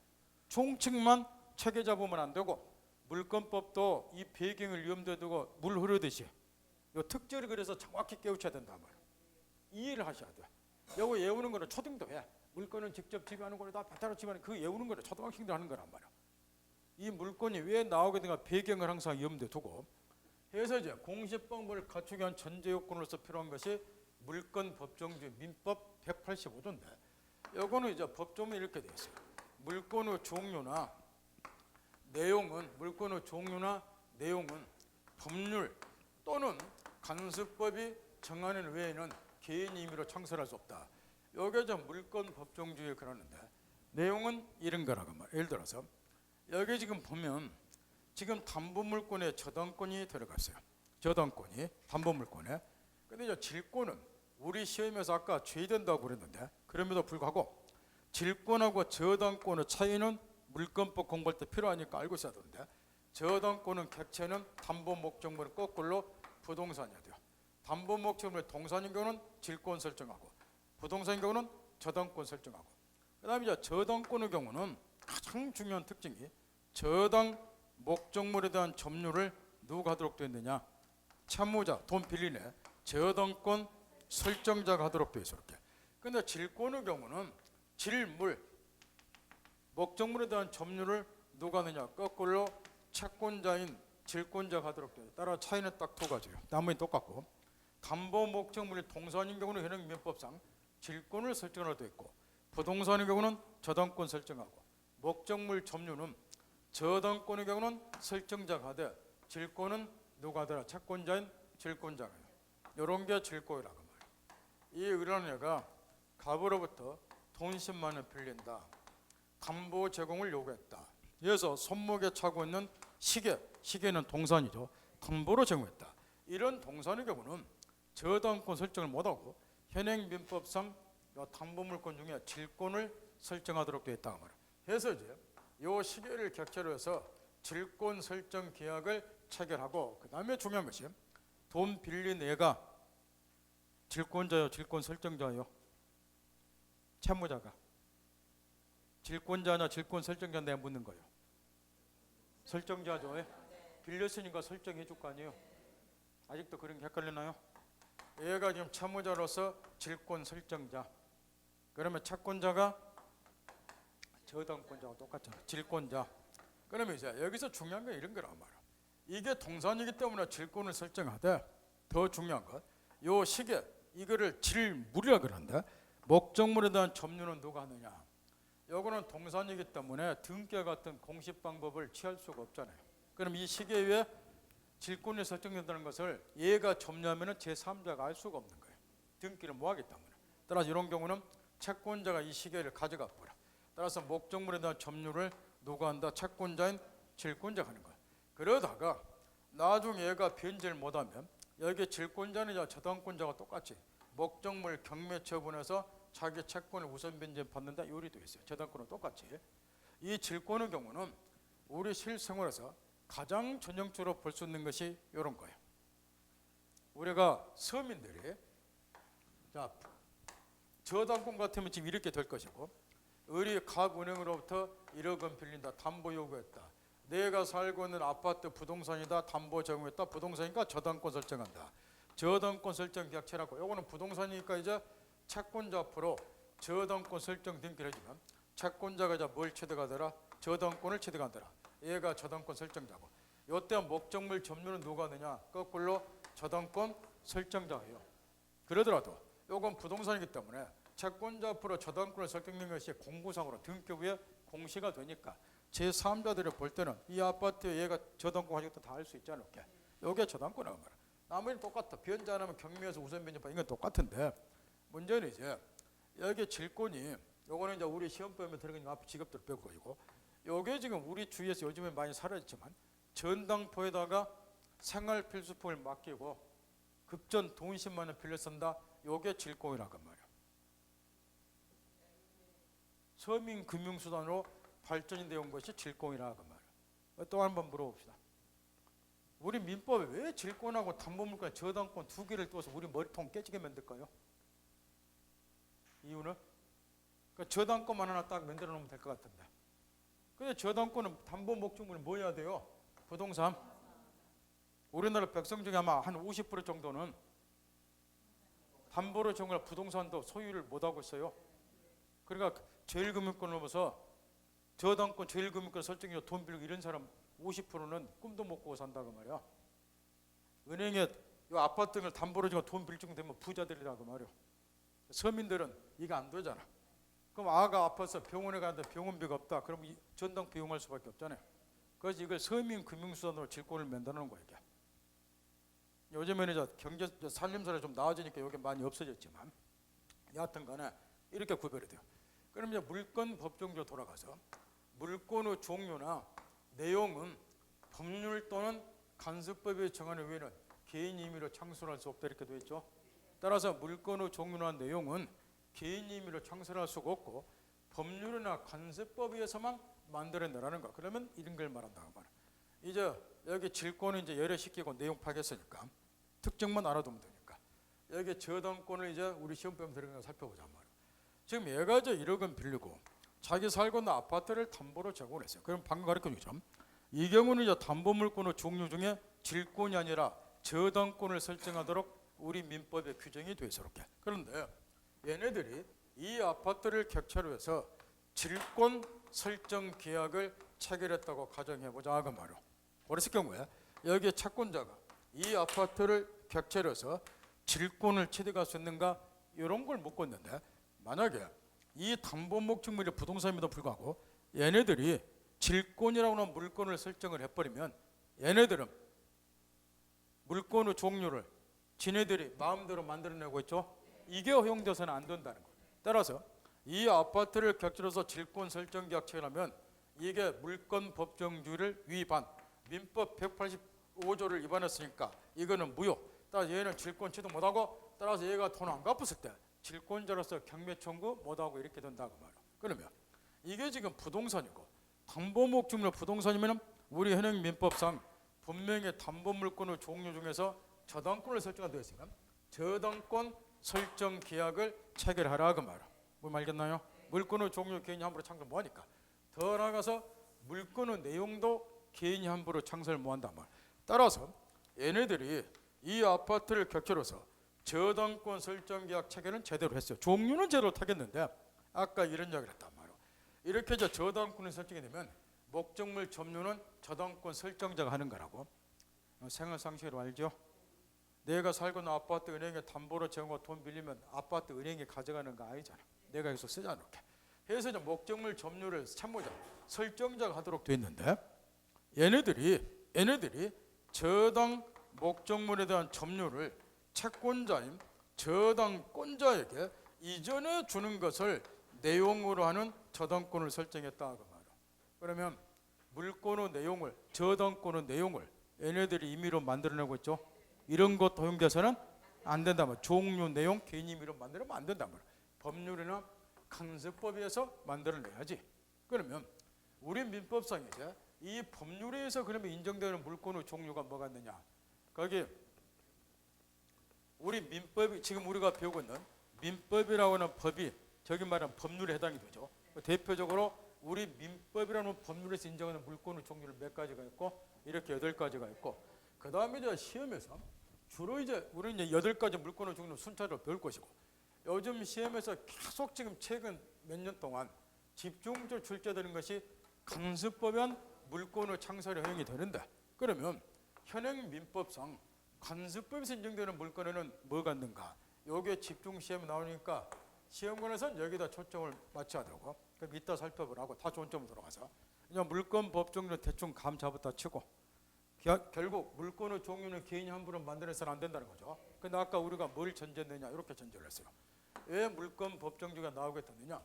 총칙만 체계 잡으면 안 되고 물건법도 이 배경을 염두에 두고 물 흐르듯이 이 특징을 그래서 정확히 깨우쳐야 된단 말이에요. 이해를 하셔야 돼요. 이거 외우는 거는 초등도 해. 물건은 직접 지배하는 거다 바타로 지배하는 그 외우는 거는 초등학생들 하는 거란 말이에요. 이 물건이 왜 나오게 되는가 배경을 항상 염두에 두고 해서 이제 공시방법을 갖추기 위한 전제 요건으로서 필요한 것이 물건 법정주의 민법 185조인데 이거는 이제 법조문이 이렇게 되어 있어요. 물건의 종류나 내용은 법률 또는 간수법이 정하는 외에는 개인 임의로 창설할 수 없다. 여기에 좀 물건 법정주의 그러는데 내용은 이런 거라고 말이에요. 예를 들어서 여기 지금 보면 지금 담보물권에 저당권이 들어갔어요. 저당권이 담보물권에. 근데 이제 질권은 우리 시험에서 아까 죄된다고 그랬는데 그럼에도 불구하고 질권하고 저당권의 차이는 물건법 공부할 때 필요하니까 알고 있어야 되는데 저당권은 객체는 담보목적물을 거꾸로 부동산이어야 돼요. 담보목적물이 동산인 경우는 질권 설정하고 부동산인 경우는 저당권 설정하고 그 다음에 이제 저당권의 경우는 가장 중요한 특징이 저당 목적물에 대한 점유를 누가 하도록 되어 있느냐 채무자, 돈 빌리네 저당권 설정자가 하도록 되어 있어 이렇게. 근데 질권의 경우는 질물 목적물에 대한 점유를 누가 하느냐 거꾸로 채권자인 질권자가 하도록 되어 있어요. 따라 차이는 딱 두 가지예요. 나머지는 똑같고 담보 목적물이 동산인 경우는 현행 민법상 질권을 설정하도록 되어 있고 부동산의 경우는 저당권 설정하고 목적물 점유는 저당권의 경우는 설정자가 하되 질권은 누가 하더라 채권자인 질권자가 해요. 이런 게 질권이라고 말이에요. 이 의뢰하는 애가 갑으로부터 돈 10만 원 빌린다. 담보 제공을 요구했다. 그래서 손목에 차고 있는 시계는 동산이죠. 담보로 제공했다. 이런 동산의 경우는 저당권 설정을 못하고 현행 민법상 담보물권 중에 질권을 설정하도록 되어 있다고 말이에요. 그래서 이제 이 시계를 객체로 해서 질권 설정 계약을 체결하고 그 다음에 중요한 것이 돈 빌린 애가 질권자요, 질권 설정자요, 채무자가 질권자냐 질권 설정자 내가 묻는 거예요. 설정자죠. 빌렸으니까 설정해 줄 거 아니에요. 아직도 그런 게 헷갈리나요? 얘가 지금 채무자로서 질권 설정자. 그러면 채권자가 저당권자와 똑같잖아. 질권자. 그러면 이제 여기서 중요한 건 이런 거란 말이야. 이게 동산이기 때문에 질권을 설정하되 더 중요한 것, 요 시계 이거를 질물이라 그러는데 목적물에 대한 점유는 누가 하느냐? 요거는 동산이기 때문에 등기 같은 공식 방법을 취할 수가 없잖아요. 그럼 이 시계 위에 질권이 설정된다는 것을 얘가 점유하면 제3자가 알 수가 없는 거예요. 등기를 못 하기 때문에. 따라서 이런 경우는 채권자가 이 시계를 가져가 버려. 따라서 목적물에 대한 점유를 누가 한다? 채권자인 질권자가 하는 거예요. 그러다가 나중에 얘가 변제를 못하면 여기 질권자는 저당권자가 똑같이 목적물 경매 처분해서 자기 채권을 우선 변제 받는다 요리도 있어요. 저당권은 똑같이. 이 질권의 경우는 우리 실생활에서 가장 전형적으로 볼 수 있는 것이 이런 거예요. 우리가 서민들이 저당권 같으면 지금 이렇게 될 것이고, 우리 각 은행으로부터 1억 원 빌린다, 담보 요구했다. 내가 살고 있는 아파트 부동산이다, 담보 제공했다, 부동산이니까 저당권 설정한다. 저당권 설정 계약체라고. 요거는 부동산이니까 이제 채권자 앞으로 저당권 설정 등기를 해주면 채권자가 이제 뭘 취득하더라? 저당권을 취득하더라. 얘가 저당권 설정자고. 요때 목적물 점유는 누가 하느냐? 거꾸로 저당권 설정자예요. 그러더라도 요건 부동산이기 때문에 채권자 앞으로 저당권을 설정된 것이 공구상으로 등기부에 공시가 되니까 제3자들이 볼 때는 이 아파트에 얘가 저당권 가지고 다 알 수 있지 않을까? 요게 저당권이라고 말이야. 나머지는 똑같아. 변제 안 하면 경매에서 우선 변제받 이건 똑같은데, 문제는 이제 여기 질권이 요거는 이제 우리 시험범위에 들어가는 앞에 직업들 배울 거이고, 요게 지금 우리 주위에서 요즘에 많이 사라졌지만 전당포에다가 생활 필수품을 맡기고 급전 돈 10만 원 빌려 쓴다. 요게 질권이라고 말이야. 서민 금융수단으로 발전이 되어 온 것이 질권이라고 말이야. 또 한 번 물어봅시다. 우리 민법에 왜 질권하고 담보물권, 저당권 두 개를 띄워서 우리 머리통 깨지게 만들까요? 이유는? 그러니까 저당권만 하나 딱 만들어 놓으면 될 것 같은데. 근데 저당권은 담보 목적물이 뭐 해야 돼요? 부동산. 우리나라 백성 중에 아마 한 50% 정도는 담보로 정말 부동산도 소유를 못하고 있어요. 그러니까 제1금융권을 넘어서 저당권 제1금융권 설정해서 돈 빌리고 이런 사람 50%는 꿈도 못 꾸고 산다고 말이야. 은행에 이 아파트를 담보로 주고 돈 빌릴 정도 되면 부자들이라고 말이야. 서민들은 이게 안 되잖아. 그럼 아가 아파서 병원에 가는데 병원비가 없다. 그럼 이 전당 비용할 수밖에 없잖아요. 그래서 이걸 서민 금융수단으로 질권을 만드는 거야. 이게. 요즘에는 이제 경제 살림살이 좀 나아지니까 이게 많이 없어졌지만 여하튼간에 이렇게 구별이 돼요. 그럼 이제 물권 법정조 돌아가서 물권의 종류나 내용은 법률 또는 간섭법에 정하는 외에는 개인 임의로 창설할 수 없다 이렇게 되어 있죠. 따라서 물권의 종류나 내용은 개인 임의로 창설할 수가 없고 법률이나 간섭법에 의해서만 만들어내라는 거. 그러면 이런 걸 말한다고 말이야. 이제 여기 질권을 이제 열애시키고 내용 파악했으니까 특징만 알아두면 되니까 여기 저당권을 이제 우리 시험병 들어가서 살펴보자 말이야. 지금 얘가 이제 1억 원 빌리고 자기 살고 있는 아파트를 담보로 제공을 했어요. 그럼 방금 가르쳐 주죠. 이 경우는 이제 담보물권의 종류 중에 질권이 아니라 저당권을 설정하도록 우리 민법에 규정이 돼 있어 이렇게. 그런데 얘네들이 이 아파트를 객체로 해서 질권 설정 계약을 체결했다고 가정해보자 그 말이야. 그랬을 경우에 여기 채권자가 이 아파트를 객체로 해서 질권을 취득할 수 있는가 이런 걸 묻고 있는데, 만약에 이 담보 목적물이 부동산임에도 불구하고 얘네들이 질권이라고 하는 물권을 설정을 해버리면 얘네들은 물권의 종류를 지네들이 마음대로 만들어내고 있죠. 이게 허용돼서는 안 된다는 거예요. 따라서 이 아파트를 객체로서 질권 설정 계약 체결하면 이게 물권 법정주의를 위반, 민법 185조를 위반했으니까 이거는 무효. 따라서 얘는 질권 취득 못하고, 따라서 얘가 돈 안 갚았을 때 질권자로서 경매 청구 못하고 이렇게 된다고 말이야. 그러면 이게 지금 부동산이고 담보 목적물 부동산이면 우리 현행 민법상 분명히 담보 물권의 종류 중에서 저당권을 설정하게 되어 있으면 저당권 설정 계약을 체결하라 그 말이야. 뭐 알겠나요? 물권의 종류 개인이 함부로 창설 뭐하니까. 더 나아가서 물권의 내용도 개인이 함부로 창설 뭐한단 말이야. 따라서 얘네들이 이 아파트를 객체로서 저당권 설정 계약 체결은 제대로 했어요. 종류는 제대로 타겠는데 아까 이런 이야기를 했단 말이에요. 이렇게 해서 저당권이 설정이 되면 목적물 점유는 저당권 설정자가 하는 거라고 생활상식으로 알죠? 내가 살고 있는 아파트 은행에 담보로 정고 돈 빌리면 아파트 은행이 가져가는 거 아니잖아. 내가 여기서 쓰자 놓게. 그래서 이제 목적물 점유를 참고자 설정자가 하도록 돼 있는데 얘네들이 저당 목적물에 대한 점유를 채권자인 저당권자에게 이전에 주는 것을 내용으로 하는 저당권을 설정했다 그 말이야. 그러면 물권의 내용을 저당권의 내용을 얘네들이 임의로 만들어내고 있죠. 이런 것 허용돼서는 안 된다 말이야. 종류 내용 개인 임의로 만들면 안 된다 말이야. 법률이나 강세법에서 만들어내야지. 그러면 우리 민법상 이제 이 법률에 의해서 그러면 인정되는 물권의 종류가 뭐가 있느냐? 거기 우리 민법이 지금 우리가 배우고 있는 민법이라고 하는 법이 저기 말하는 법률에 해당이 되죠. 대표적으로 우리 민법이라는 법률에서 인정하는 물권의 종류를 몇 가지가 있고 이렇게 8가지가 있고 그 다음에 이제 시험에서 주로 이제 우리는 이제 8가지 물권의 종류를 순차적으로 배울 것이고 요즘 시험에서 계속 지금 최근 몇 년 동안 집중적으로 출제되는 것이 간섭법안 물권의 창설이 허용이 되는데 그러면 현행 민법상 간섭법에서 인정되는 물권에는 뭐가 있는가? 요게 집중 시험에 나오니까 시험관에서는 여기다 초점을 맞춰야 되고 그럼 이따 살펴보라고 다 좋은 점으로 돌아가서 그냥 물권 법종류 대충 감 잡았다 치고 결국 물권의 종류는 개인이 함부로 만들어서는 안 된다는 거죠. 근데 아까 우리가 뭘 전제했느냐 이렇게 전제를 했어요. 왜 물권 법정주가 나오게 됐느냐?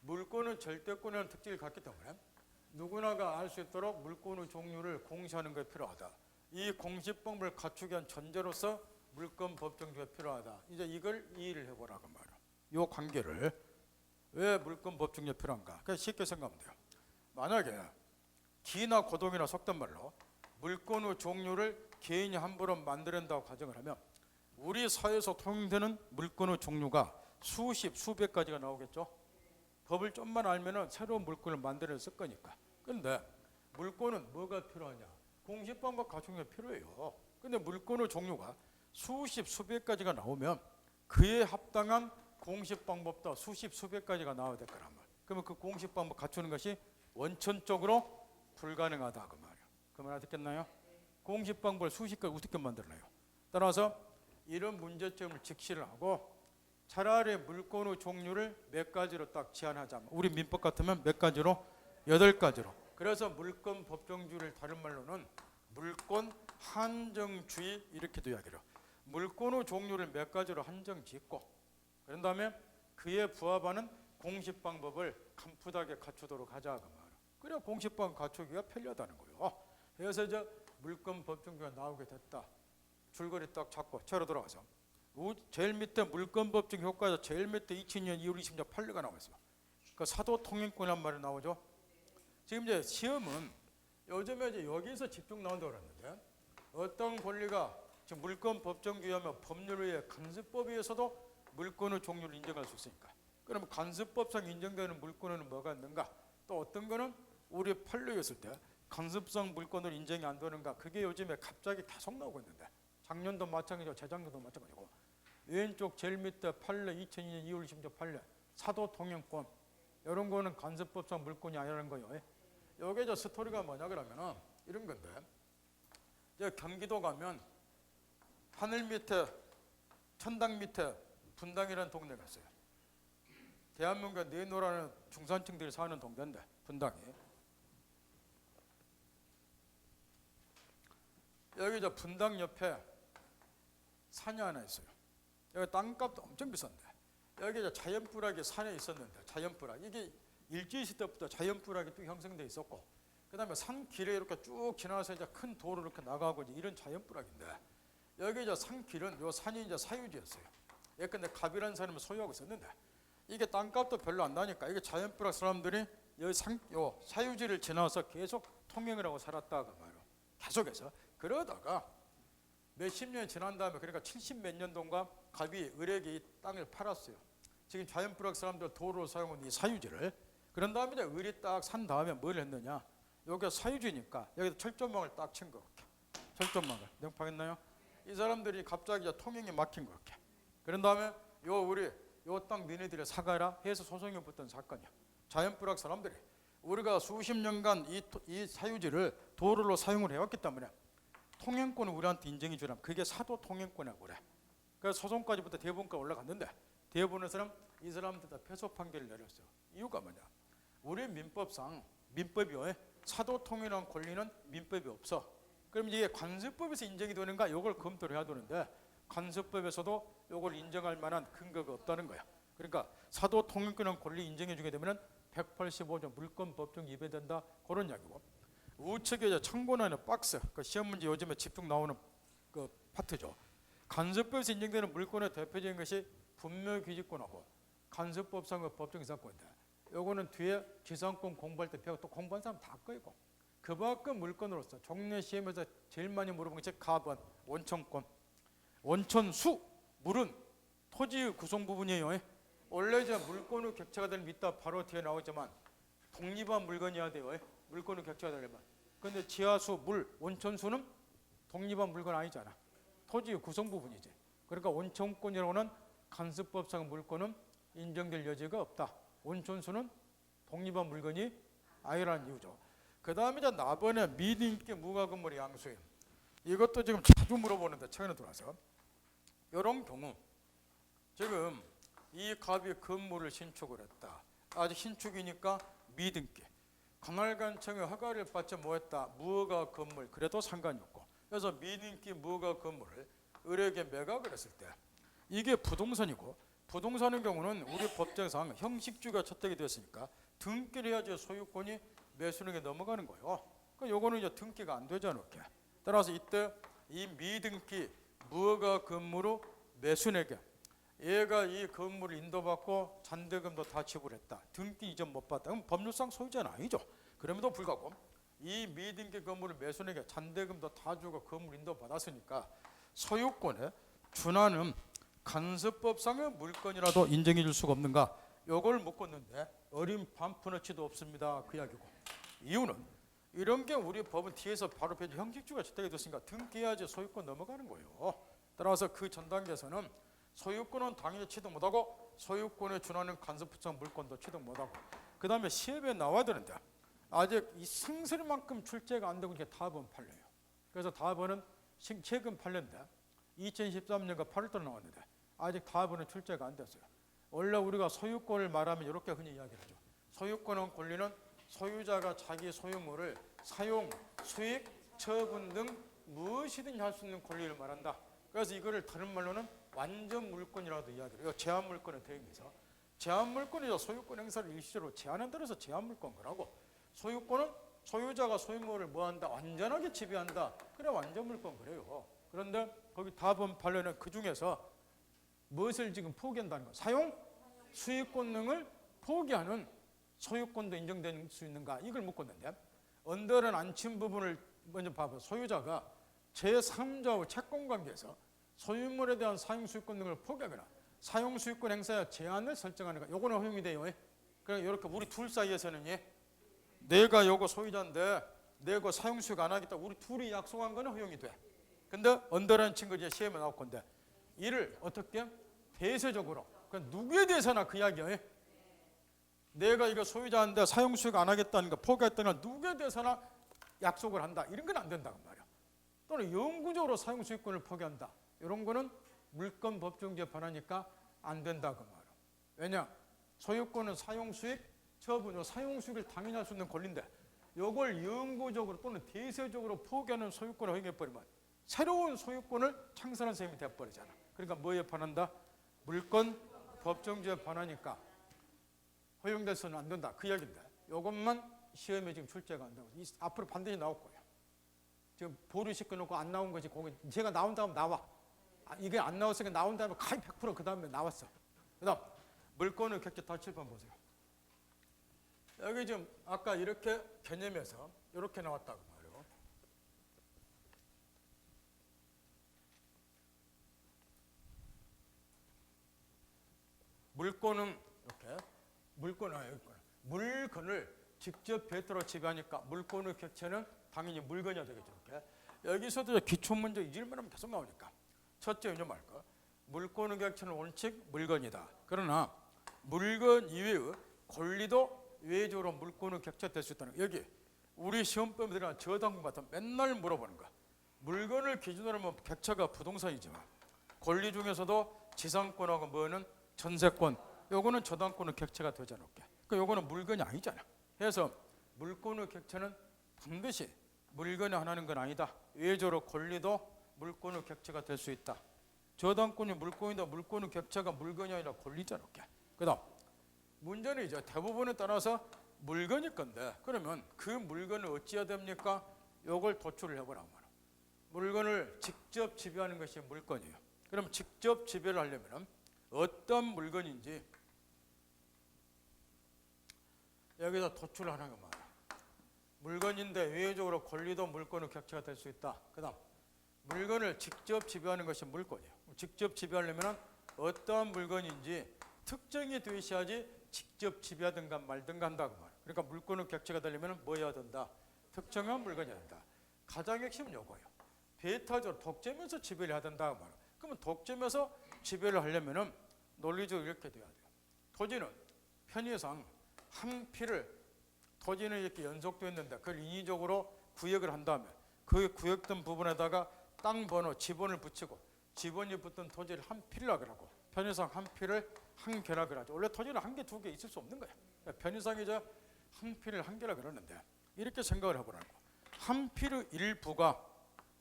물권은 절대권이라는 특징을 갖기 때문에 누구나가 알 수 있도록 물권의 종류를 공시하는 게 필요하다. 이 공시법을 갖추기 위한 전제로서 물권 법정주가 필요하다. 이제 이걸 이해를 해보라고 말이야. 이 관계를 왜 물권 법정주가 필요한가? 그냥 쉽게 생각하면 돼요. 만약에 기나 고동이나 속된 말로 물권의 종류를 개인이 함부로 만들어낸다고 가정을 하면 우리 사회에서 통용되는 물권의 종류가 수십, 수백 가지가 나오겠죠. 법을 좀만 알면은 새로운 물권을 만들어낼 거니까. 그런데 물권은 뭐가 필요하냐? 공시방법 갖추는 게 필요해요. 근데 물권의 종류가 수십, 수백 가지가 나오면 그에 합당한 공시방법도 수십, 수백 가지가 나와야 될 거란 말이야. 그러면 그 공시방법 갖추는 것이 원천적으로 불가능하다 그 말이야. 그 말 알겠나요? 공시방법을 수십 가지 어떻게 만들어내요? 따라서 이런 문제점을 직시를 하고 차라리 물권의 종류를 몇 가지로 딱 제한하자면 우리 민법 같으면 몇 가지로? 8가지로. 그래서 물권 법정주의를 다른 말로는 물권 한정주의 이렇게도 이야기를 해요. 물권의 종류를 몇 가지로 한정 짓고 그런 다음에 그에 부합하는 공시방법을 간푸하게 갖추도록 하자 그 말이에요. 그래야 공시방법 갖추기가 편리하다는 거예요. 그래서 이제 물권 법정주의가 나오게 됐다. 줄거리 딱 잡고 차로 돌아가서 제일 밑에 물권법정 효과에서 제일 밑에 2000년 2월 20일 판례가 나와 있어요. 그 사도 통행권이란 말이 나오죠. 지금 이제 시험은 요즘에 이제 여기서 집중 나온다고 그랬는데 어떤 권리가 지금 물권법정주의하면 법률에 의해 간섭법에 의해서도 물권의 종류를 인정할 수 있으니까. 그러면 간섭법상 인정되는 물권에는 뭐가 있는가? 또 어떤 거는 우리 판례에 있을 때 간섭상 물권으로 인정이 안 되는가? 그게 요즘에 갑자기 계속 나오고 있는데 작년도 마찬가지고 재작년도 마찬가지고 왼쪽 제일 밑에 판례 2002년 2월 20일 판례 사도 통행권 이런 거는 간섭법상 물권이 아니라는 거예요. 여기 저 스토리가 뭐냐 그러면은 이런 건데 이제 경기도 가면 하늘 밑에 천당 밑에 분당이라는 동네가 있어요. 대한민국에 내노라는 중산층들이 사는 동네인데 분당이 여기 저 분당 옆에 산이 하나 있어요. 여기 땅값도 엄청 비싼데 여기 저 자연불악이 산에 있었는데 자연불악 이게 일제시대부터 자연불악이 쭉 형성돼 있었고 그 다음에 산길에 이렇게 쭉 지나서 이제 큰 도로 이렇게 나가고 이제 이런 자연불악인데 여기 저 산길은 요 산이 이제 사유지였어요. 예컨대 갑이라는 사람이 소유하고 있었는데 이게 땅값도 별로 안 나니까 이게 자연불악 사람들이 요 사유지를 지나서 계속 통행을 하고 살았다가 말이에요. 계속해서 그러다가 몇십 년이 지난 다음에 그러니까 70 몇 년도인가 갑이 을에게 이 땅을 팔았어요. 지금 자연불악 사람들 도로를 사용한 이 사유지를. 그런 다음에 이제 을이 딱 산 다음에 뭘 했느냐? 여기가 사유지니까 여기다 철조망을 딱 친 거 이렇게. 철조망을 명파했나요? 이 사람들이 갑자기 이제 통행이 막힌 거 이렇게. 그런 다음에 우리 요 땅 너네들이 사가라 해서 소송이 붙던 사건이야. 자연불악 사람들이 우리가 수십 년간 이 사유지를 도로로 사용을 해왔기 때문에 통행권을 우리한테 인정해 주라면 그게 사도 통행권이라고 그래. 그래서 소송까지부터 대법원까지 올라갔는데 대법원에서는 이 사람들 다 패소 판결을 내렸어. 이유가 뭐냐? 우리 민법상 민법이 사도 통행이라는 권리는 민법이 없어. 그럼 이게 관습법에서 인정이 되는가? 이걸 검토를 해야 되는데 관습법에서도 이걸 인정할 만한 근거가 없다는 거야. 그러니까 사도 통행권이라는 권리 인정해 주게 되면은 185조 물권법정 위배된다 그런 이야기고, 우측에 이제 참고나는 박스, 그 시험 문제 요즘에 집중 나오는 그 파트죠. 간섭법에서 인정되는 물권의 대표적인 것이 분묘기지권하고 간섭법상의 법정이상권인데, 요거는 뒤에 지상권 공부할 때 배워 또 공부한 사람 다 꺼이고, 그 밖의 물권으로서 종래 시험에서 제일 많이 물어본 것이 가번, 원천권, 원천수, 물은 토지의 구성 부분이에요. 원래 이제 물권의 객체가 되는 이따 바로 뒤에 나오지만 독립한 물건이어야 돼요. 물권의 객체가 되려면. 근데 지하수, 물, 원천수는 독립한 물건 아니잖아. 토지의 구성 부분이지. 그러니까 원천권이라고는 간섭법상 물권은 인정될 여지가 없다. 원천수는 독립한 물건이 아니라는 이유죠. 그 다음에 이제 나번에 미등기 무가건물의 양수인, 이것도 지금 자주 물어보는데 최근에 들어와서 이런 경우 지금 이 갑이 건물을 신축을 했다. 아직 신축이니까 미등기. 관할관청의 허가를 받지 못했다. 무허가 건물, 그래도 상관이 없고. 그래서 미등기 무허가 건물을 을에게 매각을 했을 때 이게 부동산이고, 부동산의 경우는 우리 법정상 형식주가 채택이 됐으니까 등기를 해야지 소유권이 매수인에게 넘어가는 거예요. 그러니까 요거는 이제 등기가 안 되잖아. 이렇게. 따라서 이때 이 미등기 무허가 건물을 매수인에게, 얘가 이 건물을 인도받고 잔대금도 다 지불했다. 등기 이전 못 받다. 그럼 법률상 소유자는 아니죠. 그럼에도 불구하고 이 미등기 건물을 매수인에게 잔대금도 다 주고 건물 인도받았으니까 소유권에 준하는 간섭법상의 물건이라도 인정해 줄 수가 없는가? 요걸 묻었는데 어린 반푼어치도 없습니다. 그 이야기고. 이유는 이런 게 우리 법은 뒤에서 바로 펴지 형식주가 채택이 됐으니까 등기해야지 소유권 넘어가는 거예요. 따라서 그 전 단계에서는 소유권은 당연히 취득 못하고 소유권에 준하는 간섭법상 물건도 취득 못하고, 그 다음에 시험에 나와야 되는데 아직 이 승설만큼 출제가 안 되고 이게 답은 팔려요. 그래서 답은 최근 팔렸는데 2013년과 8월달에 나왔는데 아직 답은 출제가 안 됐어요. 원래 우리가 소유권을 말하면 이렇게 흔히 이야기를 하죠. 소유권은 권리는 소유자가 자기 소유물을 사용, 수익, 처분 등 무엇이든지 할 수 있는 권리를 말한다. 그래서 이거를 다른 말로는 완전 물권이라도 이야기를 해요. 제한 물권의 대응해서 제한 물권이죠. 소유권 행사를 일시적으로 제한에 따라서 제한 물권 거라고. 소유권은 소유자가 소유물을 뭐한다? 완전하게 지배한다. 그래 완전 물권 그래요. 그런데 거기 답은 반려는 그 중에서 무엇을 지금 포기한다는 거? 사용, 수익권 등을 포기하는 소유권도 인정될 수 있는가? 이걸 묻었는데 언더는 안 친 부분을 먼저 봐봐. 소유자가 제3자와 채권관계에서 소유물에 대한 사용수익권 등을 포기하거나 사용수익권 행사에 제한을 설정하는 거, 요거는 허용이 돼요. 그러니까 이렇게 우리 둘 사이에서는 내가 요거 소유자인데 내가 사용수익 안 하겠다, 우리 둘이 약속한 거는 허용이 돼. 근데 언더라는 친구 이제 시험에 나올 건데 이를 어떻게 대세적으로, 그러니까 누구에 대해서나 그 이야기예요. 내가 이거 소유자인데 사용수익 안 하겠다는 거 포기했다는 누구에 대해서나 약속을 한다, 이런 건 안 된다고 말이야. 또는 영구적으로 사용수익권을 포기한다, 이런 거는 물권 법정주에 반하니까 안 된다고 말이야. 왜냐? 소유권은 사용수익, 처분, 사용수익을 당연히 할 수 있는 권리인데 이걸 영구적으로 또는 대세적으로 포기하는 소유권을 허용해버리면 새로운 소유권을 창설한 셈이 돼버리잖아. 그러니까 뭐에 반한다? 물권 법정주에 반하니까 허용돼서는 안 된다, 그 이야기인데 이것만 시험에 지금 출제가 안 되고 앞으로 반드시 나올 거예요. 지금 보류 시켜놓고 안 나온 것이 거기 제가 나온 다음 나와. 이게 안 나왔으니까 나온 다음에 거의 100% 그 다음에 나왔어. 그 다음 물권의 객체 다 칠판 보세요. 여기 지금 아까 이렇게 개념에서 이렇게 나왔다고 말이에요. 물권은 이렇게 물건을 직접 별도로 지배하니까 물권의 객체는 당연히 물건이어야 되겠죠. 이렇게. 여기서도 기초문제 잊을만하면 계속 나오니까 첫째 이제 말까? 물권의 객체는 원칙 물건이다. 그러나 물건 이외의 권리도 외적으로 물권의 객체 될 수 있다는 거. 여기 우리 시험법에 들어간 저당권 같은 맨날 물어보는 거. 물건을 기준으로 하면 객체가 부동산이지만 권리 중에서도 지상권하고 뭐는 전세권, 요거는 저당권의 객체가 되지 않을게. 그러니까 요거는 물건이 아니잖아. 그래서 물권의 객체는 반드시 물건이 하나는 건 아니다. 외적으로 권리도 물권의 객체가 될 수 있다. 저당권이 물권이다. 물권의 객체가 물건이 아니라 권리잖아. 그다음 문제는 이제 대부분에 따라서 물건일 건데, 그러면 그 물건을 어찌해야 됩니까? 요걸 도출을 해보라고 말이야. 물건을 직접 지배하는 것이 물건이에요. 그럼 직접 지배를 하려면 어떤 물건인지 여기서 도출을 하는 거 말이야. 물건인데 외적으로 권리도 물건의 객체가 될 수 있다. 그 다음 물건을 직접 지배하는 것이 물건이에요. 직접 지배하려면 어떠한 물건인지 특정이 되셔야지 직접 지배하든가 말든가 한다고 말이에요. 그러니까 물건의 객체가 되려면 뭐 해야 된다? 특정한 물건이어야 된다. 가장 핵심은 요거예요. 배타적으로 독점해서 지배를 해야 된다고 말이에요. 그러면 독점해서 지배를 하려면 논리적으로 이렇게 돼야 돼요. 토지는 편의상 한 피를, 토지는 이렇게 연속되어 있는데 그걸 인위적으로 구역을 한 다음에 그 구역된 부분에다가 땅 번호, 지번을 붙이고 지번이 붙은 토지를 한 필락을 하고 편의상 한 피를 한 개락을 하죠. 원래 토지는 한 개, 두 개 있을 수 없는 거야. 편의상이죠. 한 피를 한 개라 그러는데 이렇게 생각을 해보라고. 한 피의 일부가,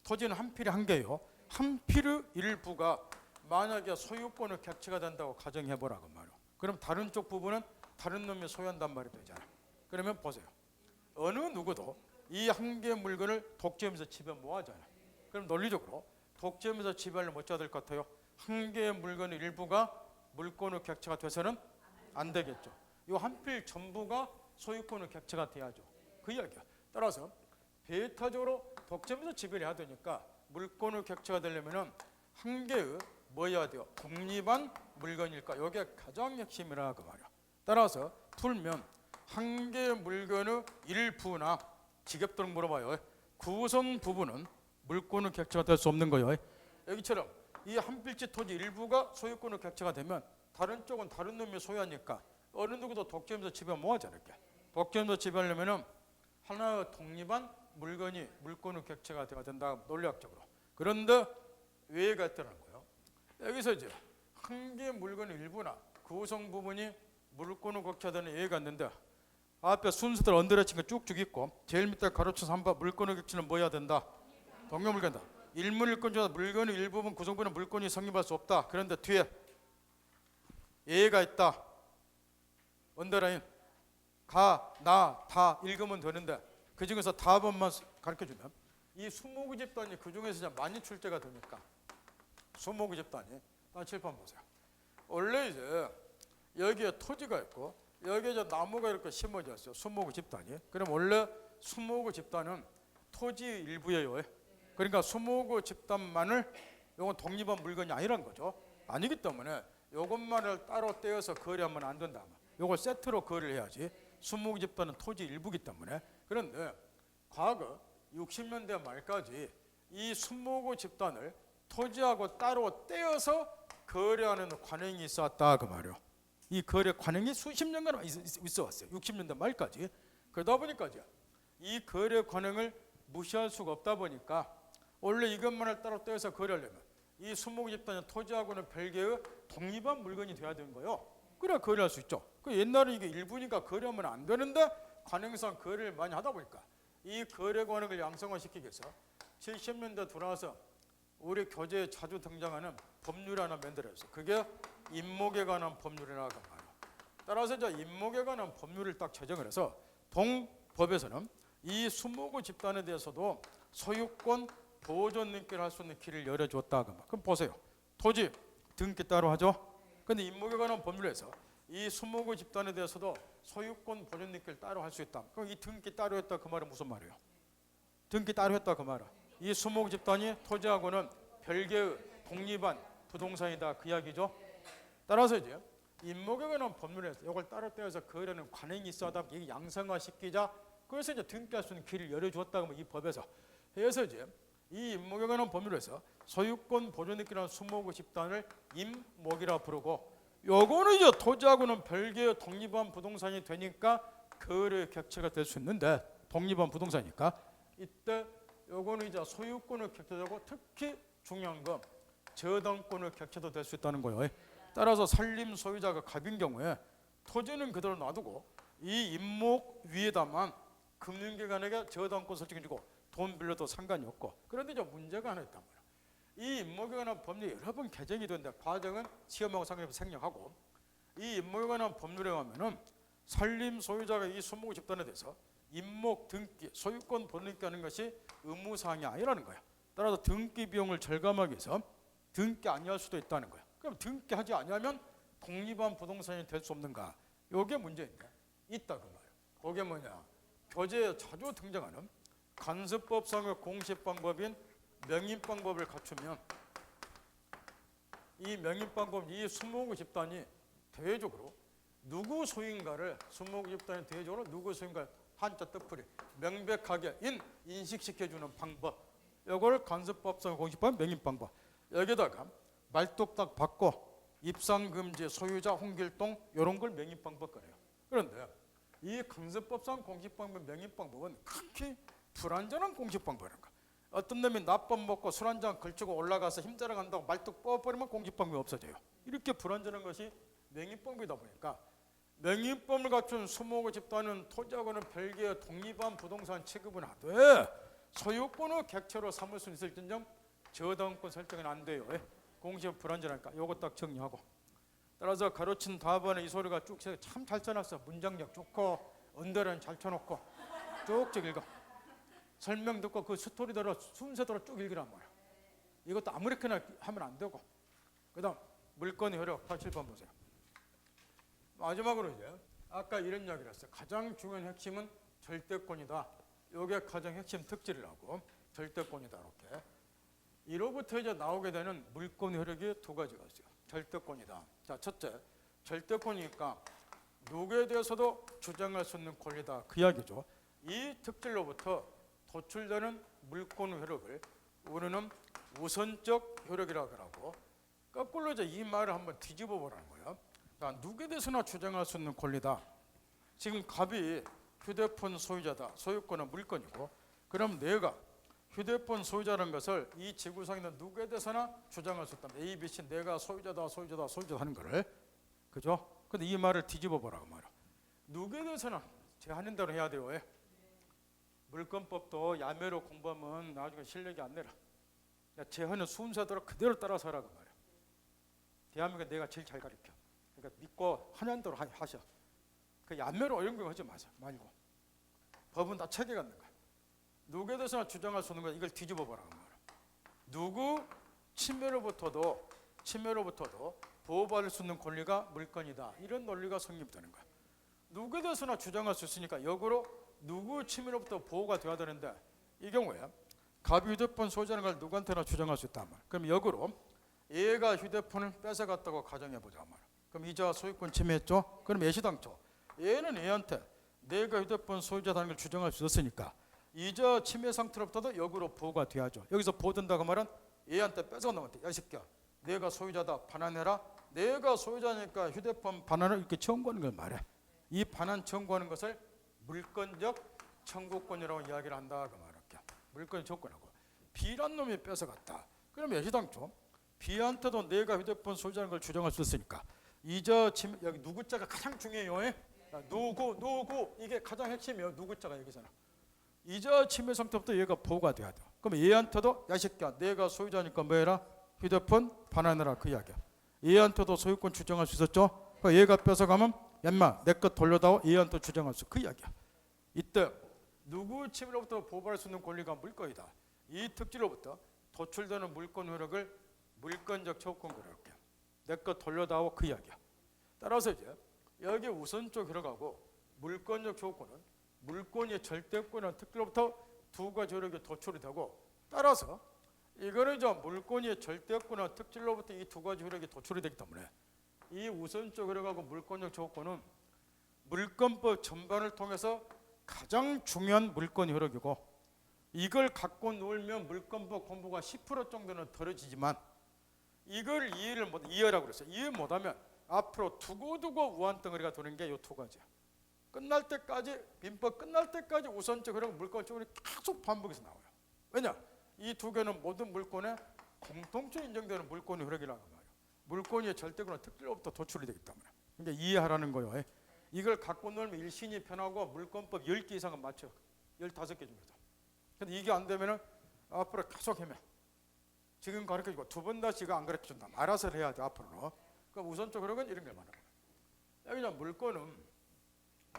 토지는 한 필이 한 개요. 한 필의 일부가 만약에 소유권의 객체가 된다고 가정해보라고 말이야. 그럼 다른 쪽 부분은 다른 놈이 소유한단 말이 되잖아. 그러면 보세요. 어느 누구도 이 한 개의 물건을 독점해서 지배 못 하잖아. 그럼 논리적으로 독점해서 지배를 못 해야 될 것 같아요. 한 개의 물건의 일부가 물권의 객체가 돼서는 안 되겠죠. 이 한 필 전부가 소유권의 객체가 돼야죠. 그 이야기야. 따라서 배타적으로 독점해서 지배를 해야 되니까 물권의 객체가 되려면 한 개의 뭐 해야 돼요? 독립한 물건일까? 이게 가장 핵심이라 그 말이야. 따라서 풀면 한 개의 물건의 일부나 지겹도록 물어봐요. 구성 부분은 물권의 객체가 될 수 없는 거예요. 여기처럼 이 한 필지 토지 일부가 소유권의 객체가 되면 다른 쪽은 다른 놈이 소유하니까 어느 누구도 독점해서 지배 못 하지 않을게. 독점해서 지배하려면 하나의 독립한 물건이 물권의 객체가 돼야 된다, 논리학적으로. 그런데 외가 있더라는 거예요. 여기서 이제 한 개의 물건의 일부나 구성 부분이 물권의 객체가 되는 예가 있는데 앞에 순서대로 언더레친 거 쭉쭉 있고 제일 밑에 가로쳐서 한번 물권의 객체는 뭐 해야 된다? 동료물건이다. 일물일권 중에서 물건의 일부분 구성부는 물권이 성립할 수 없다. 그런데 뒤에 예가 있다. 언더라인 가, 나, 다 읽으면 되는데 그 중에서 답은만 가르쳐주면 이 수목의 집단이 그 중에서 많이 출제가 되니까 수목의 집단이 다시 칠판 보세요. 원래 이제 여기에 토지가 있고 여기에 이제 나무가 이렇게 심어져 있어요. 수목의 집단이. 그럼 원래 수목의 집단은 토지 일부예요. 그러니까 수목의 집단만을 이건 독립한 물건이 아니란 거죠. 아니기 때문에 이것만을 따로 떼어서 거래하면 안 된다. 이걸 세트로 거래를 해야지. 수목의 집단은 토지 일부이기 때문에. 그런데 과거 60년대 말까지 이 수목의 집단을 토지하고 따로 떼어서 거래하는 관행이 있었다 그 말이에요. 이 거래 관행이 수십 년간 있어 왔어요. 60년대 말까지. 그러다 보니까 이 거래 관행을 무시할 수가 없다 보니까 원래 이것만을 따로 떼어서 거래하려면 이 수목의 집단은 토지하고는 별개의 독립한 물건이 돼야 되는 거예요. 그래야 거래할 수 있죠. 그 옛날에 이게 일부니까 거래하면 안 되는데 관행상 거래를 많이 하다 보니까 이 거래 관행을 양성화시키기 위해서 70년대 들어와서 우리 교재에 자주 등장하는 법률 하나 만들었어요. 그게 임목에 관한 법률이라고 말이에요. 따라서 이제 임목에 관한 법률을 딱 제정을 해서 동법에서는 이 수목의 집단에 대해서도 소유권 보존 등기를 할 수 있는 길을 열어줬다고. 그럼 보세요. 토지 등기 따로 하죠. 근데 임목에 관한 법률에서 이 수목의 집단에 대해서도 소유권 보존 등기를 따로 할 수 있다. 그럼 이 등기 따로 했다 그 말은 무슨 말이에요? 등기 따로 했다 그 말은 이 수목 집단이 토지하고는 별개의 독립한 부동산이다 그 이야기죠. 따라서 이제 임목에 관한 법률에서 이걸 따로 떼어서 거래는 관행이 있어다 이게 양성화시키자. 그래서 이제 등기할 수 있는 길을 열어주었다고 이 법에서. 그래서 이제 이 임목에 관한 법률에서 소유권 보존 등기라는 수목의 집단을 임목이라 부르고 요거는 이제 토지하고는 별개의 독립한 부동산이 되니까 거래 객체가 될 수 있는데 독립한 부동산이니까 이때 요거는 이제 소유권을 격퇴되고 특히 중요한 건 저당권을 격퇴도 될 수 있다는 거예요. 따라서 산림 소유자가 갑인 경우에 토지는 그대로 놔두고 이 임목 위에다만 금융기관에게 저당권 설정해주고 돈 빌려도 상관이 없고, 그런데 이제 문제가 하나 있단 말이야. 이 임목에 관한 법률이 여러 번 개정이 되는데 과정은 시험하고 상관없이 생략하고, 이 임목에 관한 법률에 가면은 산림 소유자가 이 수목 집단에 대해서 임목 등기, 소유권 번등기 하는 것이 의무사항이 아니라는 거야. 따라서 등기 비용을 절감하기 위해서 등기 아니할 수도 있다는 거야. 그럼 등기하지 아니하면 독립한 부동산이 될 수 없는가? 이게 문제인데 있다 그 말이야. 그게 뭐냐? 교재에 자주 등장하는 간섭법상의 공시 방법인 명인 방법을 갖추면 이 명인 방법, 이 수목의 집단이 대외적으로 누구 소유인가를, 수목의 집단이 대외적으로 누구 소유인가를 한자 뜻풀이 명백하게 인식시켜주는 방법, 이걸 간섭법상의 공시법 명인 방법. 여기다가 말뚝딱 받고 입상금지 소유자 홍길동 이런 걸 명인 방법 그래요. 그런데 이 간섭법상 공시방법 명인 방법은 극히 불완전한 공시방법이라는 거야. 어떤 놈이 낮밥 먹고 술 한잔 걸치고 올라가서 힘들어 간다고 말뚝 뽑아버리면 공시방법이 없어져요. 이렇게 불완전한 것이 명인방법이다 보니까 명인법을 갖춘 수목의 집단은 토지하고는 별개의 독립한 부동산 취급은 하되 소유권을 객체로 삼을 수 있을진정 저당권 설정은 안 돼요. 공시가 불완전하니까 이거 딱 정리하고, 따라서 가로친 답안에 이 소리가 쭉 참 잘 써놨어. 문장력 좋고 언더라인 잘 쳐놓고 쭉쭉 읽어. 설명 듣고 그 스토리대로 순서대로 쭉 읽으란 말이야. 이것도 아무렇게나 하면 안 되고. 그 다음 물건의 효력 87번 보세요. 마지막으로 이제 아까 이런 이야기를 했어요. 가장 중요한 핵심은 절대권이다. 이게 가장 핵심 특질이라고. 절대권이다 이렇게. 이로부터 이제 나오게 되는 물권 효력이 두 가지가 있어요. 절대권이다. 자, 첫째, 절대권이니까 누구에 대해서도 주장할 수 있는 권리다 그 이야기죠. 이 특질로부터 도출되는 물권 효력을 우리는 우선적 효력이라고 하고, 거꾸로 이제 이 말을 한번 뒤집어 보라는 거예요. 자, 누구에 대해서나 주장할 수 있는 권리다. 지금 갑이 휴대폰 소유자다. 소유권은 물건이고, 그럼 내가 휴대폰 소유자라는 것을 이 지구상에 있는 누구에 대해서나 주장할 수 있다. A, B, C 내가 소유자다 하는 거를, 그죠? 근데 이 말을 뒤집어 보라고 말이야. 누구에 대해서나 제하는 대로 해야 돼요. 왜? 물권법도 야매로 공부하면 나중에 실력이 안 내려. 제하는 순서대로 그대로 따라서 하라고 말이야. 대한민국에 내가 제일 잘 가르쳐. 그러니까 믿고 한연대로 하셔. 그 야매로 이런 거 하지 마세요. 말고. 법은 다 체계가 있는 거야. 누구에 대해서나 주장할 수 있는 거 이걸 뒤집어 보라고 말이야. 누구 침해로부터도 보호받을 수 있는 권리가 물건이다. 이런 논리가 성립되는 거야. 누구에 대해서나 주장할 수 있으니까 역으로 누구 침해로부터 보호가 되어야 되는데, 이 경우에 갑이 휴대폰 소유자라는 걸 누구한테나 주장할 수 있단 말이야. 그럼 역으로 얘가 휴대폰을 뺏어갔다고 가정해보자 말이야. 그럼 이자 소유권 침해했죠? 그럼 애시당초 얘는 얘한테 내가 휴대폰 소유자라는 걸 주장할 수 있으니까 이자 침해 상태로부터도 역으로 보호가 돼야죠. 여기서 보호된다고 말은 얘한테 뺏어간 놈한테 야 이 새끼야 내가 소유자다 반환해라. 내가 소유자니까 휴대폰 반환을 이렇게 청구하는 걸 말해. 이 반환 청구하는 것을 물권적 청구권이라고 이야기를 한다 그 말할게. 물권적 청구권하고 B란 놈이 뺏어갔다. 그럼 애시당초 B한테도 내가 휴대폰 소유자라는 걸 주장할 수 있으니까 이자 침해, 여기 누구자가 가장 중요해요. 누구 이게 가장 핵심이에요. 누구자가 여기서는 이자 침해 상태부터 얘가 보호가 돼야 돼. 그럼 얘한테도 야 새끼야 내가 소유자니까 뭐해라 휴대폰 반환해라 그 이야기야. 얘한테도 소유권 주장할 수 있었죠. 얘가 뺏어가면 얌마 내 것 돌려다오 얘한테 주장할 수 그 이야기야. 이때 누구 침해로부터 보호받을 수 있는 권리가 물권이다. 이 특질로부터 도출되는 물권 효력을 물권적 청구권 그럴게. 내 것 돌려다오 그 이야기야. 따라서 이제 여기 우선적 효력하고 물권적 청구권은 물권의 절대권이라는 특질로부터 두 가지 효력이 도출이 되고, 따라서 이거는 이제 물권의 절대권이라는 특질로부터 이 두 가지 효력이 도출이 되기 때문에 이 우선적 효력하고 물권적 청구권은 물권법 전반을 통해서 가장 중요한 물권 효력이고, 이걸 갖고 놀면 물권법 공부가 10% 정도는 덜어지지만 이걸 이해라고 그랬어요. 이해 못하면 앞으로 두고두고 우한덩어리가 도는 게 이 두 가지야. 끝날 때까지 민법 끝날 때까지 우선적 효력 물권적 효력이 계속 반복해서 나와요. 왜냐? 이 두 개는 모든 물권에 공통적으로 인정되는 물권의 흐름이라는 말이에요. 물권이 절대권은 특별로부터 도출이 되기 때문에. 그러니까 이해하라는 거예요. 이걸 갖고 놀면 일신이 편하고 물권법 10개 이상은 맞춰. 15개 중에서. 근데 이게 안 되면은 앞으로 계속 헤매. 지금 가르쳐주고 두 번 다시 이거 안 가르쳐준다. 알아서 해야 돼 앞으로. 그럼 우선적으로 이런 걸 말하는 거예요. 여기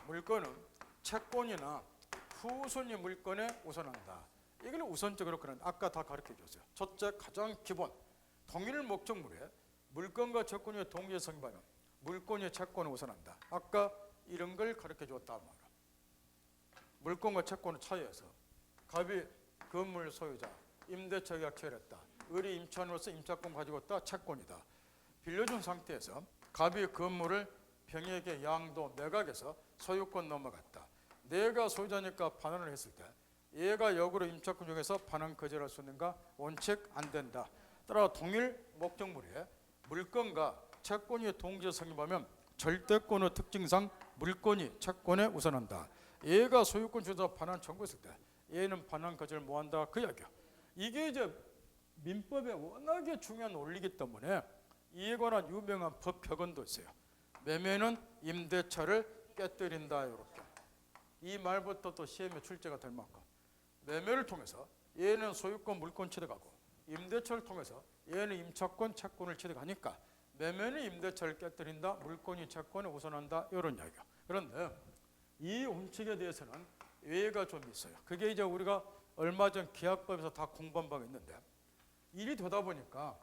물권은 채권이나 후순위 물권에 우선한다. 이걸 우선적으로 그런 아까 다 가르쳐줬어요. 첫째 가장 기본 동일 목적물에 물권과 채권이 동시에 성립하면 물권이 채권을 우선한다. 아까 이런 걸 가르쳐줬다 말이야. 물권과 채권의 차이에서 갑이 건물 소유자, 임대차 계약 체결했다. 을이 임차인으로서 임차권 가지고 있다. 채권이다. 빌려준 상태에서 갑이 건물을 병에게 양도 매각해서 소유권 넘어갔다. 내가 소유자니까 반환을 했을 때 얘가 역으로 임차권 중에서 반환 거절할 수 있는가? 원칙 안 된다. 따라 동일 목적물에 물권과 채권이 동시에 성립하면 절대권의 특징상 물권이 채권에 우선한다. 얘가 소유권 주자 반환 청구했을 때 얘는 반환 거절 못한다. 그 이야기야. 이게 이제 민법에 워낙에 중요한 논리이기 때문에 이에 관한 유명한 법 표현도 있어요. 매매는 임대차를 깨뜨린다. 이렇게. 이 말부터 또 시험에 출제가 될 만큼 매매를 통해서 얘는 소유권 물권 취득하고 임대차를 통해서 얘는 임차권 채권을 취득하니까 매매는 임대차를 깨뜨린다. 물권이 채권에 우선한다. 이런 이야기야. 그런데 이 원칙에 대해서는 예외가 좀 있어요. 그게 이제 우리가 얼마 전 계약법에서 다 공부한 바가 있는데 일이 되다 보니까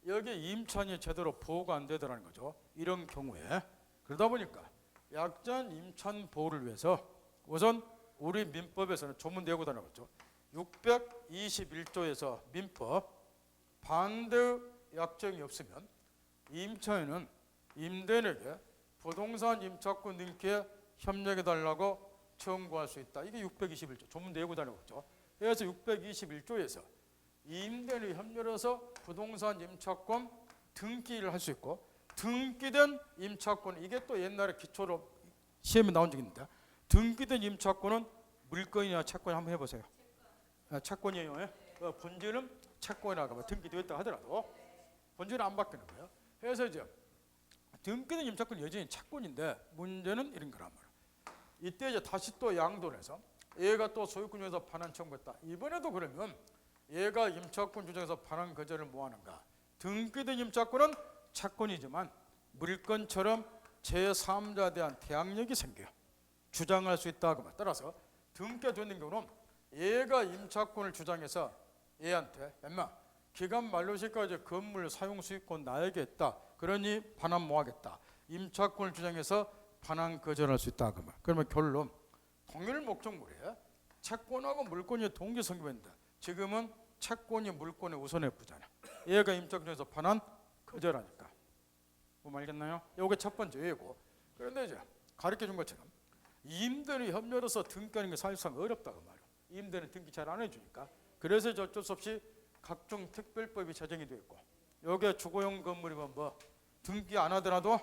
여기에 임차인이 제대로 보호가 안 되더라는 거죠. 이런 경우에 그러다 보니까 약자인 임차인 보호를 위해서 우선 우리 민법에서는 조문 내고 다녔죠. 621조에서 민법 반대 약정이 없으면 임차인은 임대인에게 부동산 임차권 등기에 협력해달라고 청구할 수 있다. 이게 621조 조문 내고 다녔죠. 그래서 621조에서 임대인이 협력해서 부동산 임차권 등기를 할 수 있고 등기된 임차권 이게 또 옛날에 기초로 시험에 나온 적이 있는데 등기된 임차권은 물건이나 채권이 한번 해보세요. 채권이에요. 본질은 채권이라고 등기되었다 하더라도 본질은 안 바뀌는 거예요. 그래서 이제 등기된 임차권 여전히 채권인데 문제는 이런 거란 말이에요. 이때 이제 다시 또 양도를 해서 얘가 또 소유권에서 반환 청구했다. 이번에도 그러면 얘가 임차권 주장에서 반환 거절을 뭐 하는가? 등기된 임차권은 채권이지만 물건처럼 제3자에 대한 대항력이 생겨요. 주장할 수 있다. 따라서 등기되는 경우는 얘가 임차권을 주장해서 얘한테 엄마 기간 만료 시까지 건물 사용 수익권 나에게 있다. 그러니 반환 뭐 하겠다. 임차권을 주장해서 반환 거절할 수 있다. 그러면 결론 동일 목적물에 채권하고 물권이 동시 성립했는데 지금은 채권이 물권에 우선해 보잖아. 얘가 임차권 중에서 반환 거절하니까. 뭐 알겠나요? 이게 첫 번째 예고. 그런데 이제 가르쳐 준 것처럼 임대인이 협력해서 등기하는 게 사실상 어렵다고 말이에요. 임대인은 등기 잘 안 해주니까. 그래서 어쩔 수 없이 각종 특별법이 제정이 되어 있고 여기에 주거용 건물이면 뭐 등기 안 하더라도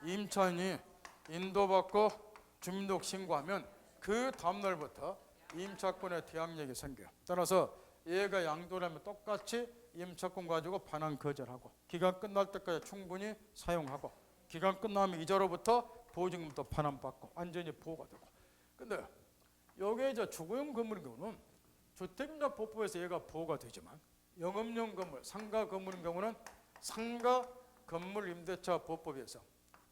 임차인이 인도받고 주민등록 신고하면 그 다음날부터 임차권의 대항력이 생겨요. 따라서 얘가 양도를 하면 똑같이 임차권 가지고 반환 거절하고 기간 끝날 때까지 충분히 사용하고 기간 끝나면 이자로부터 보증금부터 반환받고 완전히 보호가 되고. 근데 여기에 이제 주거용 건물인 경우는 주택임대보호법에서 얘가 보호가 되지만 영업용 건물, 상가 건물인 경우는 상가 건물 임대차 보호법에서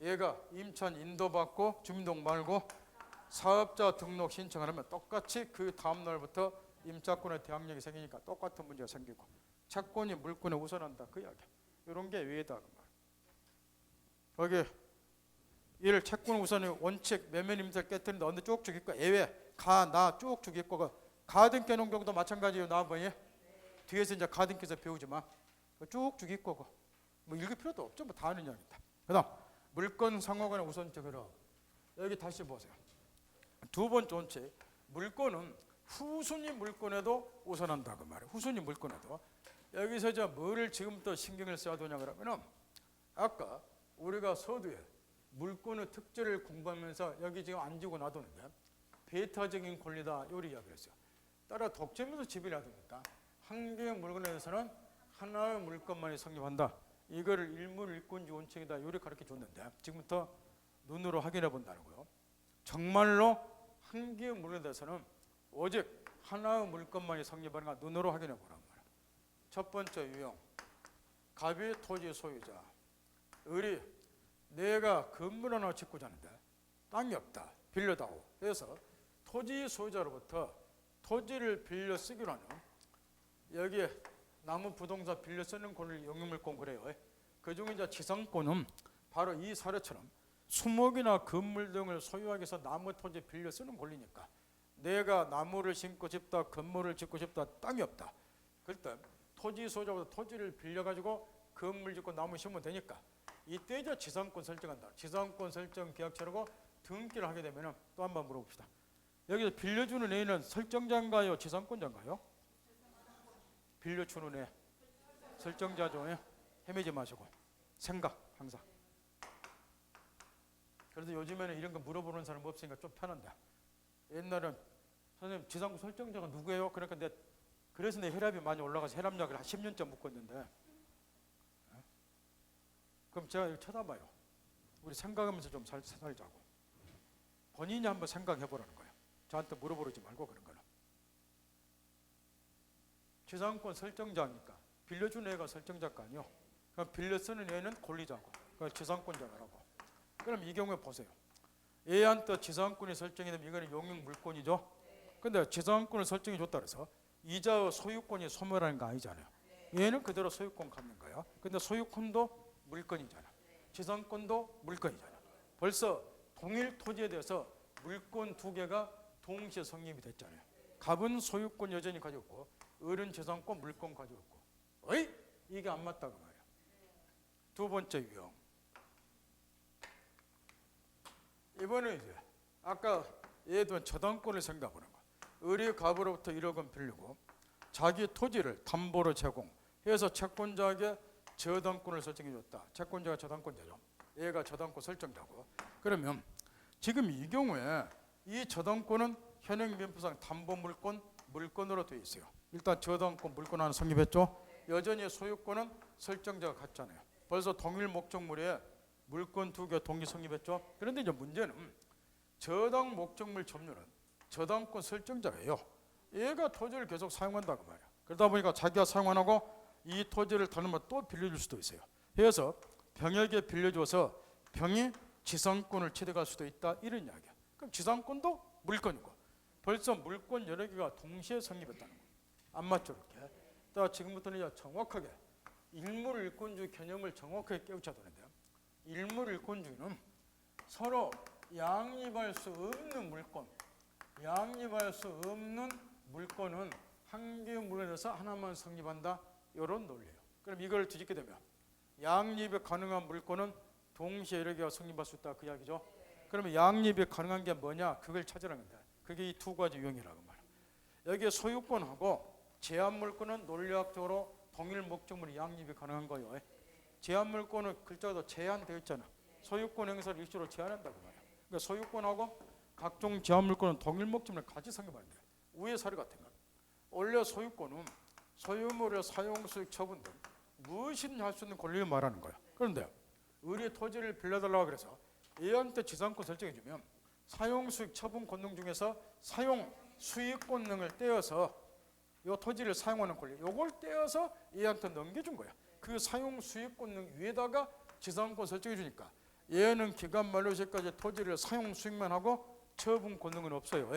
얘가 임차인 인도받고 주민등록 말고 사업자 등록 신청을 하면 똑같이 그 다음 날부터 임차권의 대항력이 생기니까 똑같은 문제가 생기고 채권이 물권에 우선한다. 그 이야기야. 이런 게 외다. 거기 이를 채권 우선의 원칙 매매 임대를 깨뜨린다. 언제 쭉쭉 있고 예외 가 나 쭉쭉 있고 가등기 해놓은 경우도 마찬가지예요. 나와보니 뒤에서 이제 가등기에서 배우지만 쭉쭉 있고 뭐 읽을 필요도 없죠. 뭐 다 아는 이야기다. 그다음 물권 상호간의 우선적으로 여기 다시 보세요. 두 번째 원칙 물권은 후순위 물권에도 우선한다. 그 말이에요. 후순위 물권에도 여기서 이제 뭐를 지금부터 신경을 써야 되냐 그러면은 아까 우리가 서두에 물권의 특질을 공부하면서 여기 지금 안 지고 놔두는데 배타적인 권리다 요리 이야기를 했어요. 따라 독점에서 지배를 하니까 한 개의 물건에 대해서는 하나의 물건만이 성립한다. 이거를 일물일꾼주의 원칙이다. 요리 가르쳐 줬는데 지금부터 눈으로 확인해 본다고요. 정말로 한 개의 물건에 대해서는 오직 하나의 물건만이 성립하는가 눈으로 확인해 보란 말이야. 첫 번째 유형, 갑이 토지 소유자. 을이 내가 건물 하나 짓고 자는데 땅이 없다. 빌려다오. 그래서 토지 소유자로부터 토지를 빌려 쓰기로 하는 여기에 남은 부동산 빌려 쓰는 권리를 영유물권 그래요. 그 중에 이제 지상권은 바로 이 사례처럼 수목이나 건물 등을 소유하기 위해서 나무 토지 빌려 쓰는 권리니까 내가 나무를 심고 싶다, 건물을 짓고 싶다, 땅이 없다. 그때 토지 소유자보다 토지를 빌려가지고 건물 짓고 나무 심으면 되니까 이때 이제 지상권 설정한다. 지상권 설정 계약처라고 등기를 하게 되면 또 한 번 물어봅시다. 여기서 빌려주는 애는 설정자인가요? 지상권자인가요? 빌려주는 애 설정자죠. 헤매지 마시고 생각 항상. 그래서 요즘에는 이런 거 물어보는 사람 없으니까 좀 편한데 옛날엔 선생님 지상권 설정자가 누구예요? 그러니까 그래서 내 혈압이 많이 올라가서 혈압약을 한 10년째 먹고 있는데 그럼 제가 이거 쳐다봐요. 우리 생각하면서 좀 살자고. 본인이 한번 생각해 보라는 거예요. 저한테 물어보지 말고 그런 거는. 지상권 설정자니까 빌려준 애가 설정자가 아니요. 그럼 빌려 쓰는 애는 권리자고. 그러니까 지상권자라고. 그럼 이 경우에 보세요. 얘한테 지상권이 설정이 되면 이거는 용역 물권이죠. 근데 지상권을 설정해 줬다 그래서 이자의 소유권이 소멸하는 거 아니잖아요. 얘는 그대로 소유권 갖는 거야. 근데 소유권도 물건이잖아. 지상권도 물건이잖아. 벌써 동일 토지에 대해서 물권 두 개가 동시에 성립이 됐잖아요. 갑은 소유권 여전히 가지고 있고 을은 지상권 물권 가지고 있고. 어이? 이게 안 맞다고 말이야. 두 번째 유형. 이번에 이제 아까 얘도 저당권을 생각하는 거. 을이 갑으로부터 1억 원 빌리고 자기 토지를 담보로 제공해서 채권자에게 저당권을 설정해 줬다. 채권자가 저당권자죠. 얘가 저당권 설정자고. 그러면 지금 이 경우에 이 저당권은 현행민법상 담보물권 물권으로 되어 있어요. 일단 저당권 물권 하나 성립했죠. 여전히 소유권은 설정자가 같잖아요. 벌써 동일 목적물에 물권 두 개 동기 성립했죠. 그런데 이제 문제는 저당 목적물 점유는 저당권 설정자예요. 얘가 토지를 계속 사용한다고 말이야. 그러다 보니까 자기가 사용 안 하고 이 토지를 다른 분 또 빌려줄 수도 있어요. 그래서 병에게 빌려줘서 병이 지상권을 취득할 수도 있다 이런 이야기야. 그럼 지상권도 물권이고 벌써 물권 여러 개가 동시에 성립했다는 거야. 안 맞죠 이렇게? 자 지금부터는 이제 정확하게 일물일권주의 개념을 정확하게 깨우쳐야 되는데요. 일물일권주의는 서로 양립할 수 없는 물권, 양립할 수 없는 물권은 한 개의 물건에 대해서 하나만 성립한다. 이런 논리예요. 그럼 이걸 뒤집게 되면 양립이 가능한 물건은 동시에 여러 개가 성립할 수 있다 그 이야기죠. 그러면 양립이 가능한 게 뭐냐? 그걸 찾으라는 건데 그게 이 두 가지 유형이라고 말이에요. 여기에 소유권하고 제한 물건은 논리학적으로 동일 목적물이 양립이 가능한 거예요. 제한 물건은 글자도 제한되어 있잖아. 소유권 행사를 일시로 제한한다고 말이야. 그러니까 소유권하고 각종 제한 물건은 동일 목적물을 같이 성립하는데 위의 사례 같은 거. 원래 소유권은 소유물의 사용, 수익, 처분 등 무엇이든 할 수 있는 권리를 말하는 거야. 그런데 을이 토지를 빌려달라고 그래서 얘한테 지상권 설정해주면 사용, 수익, 처분 권능 중에서 사용, 수익 권능을 떼어서 이 토지를 사용하는 권리, 이걸 떼어서 얘한테 넘겨준 거야. 그 사용, 수익 권능 위에다가 지상권 설정해주니까 얘는 기간 만료 시까지 토지를 사용, 수익만 하고 처분 권능은 없어요.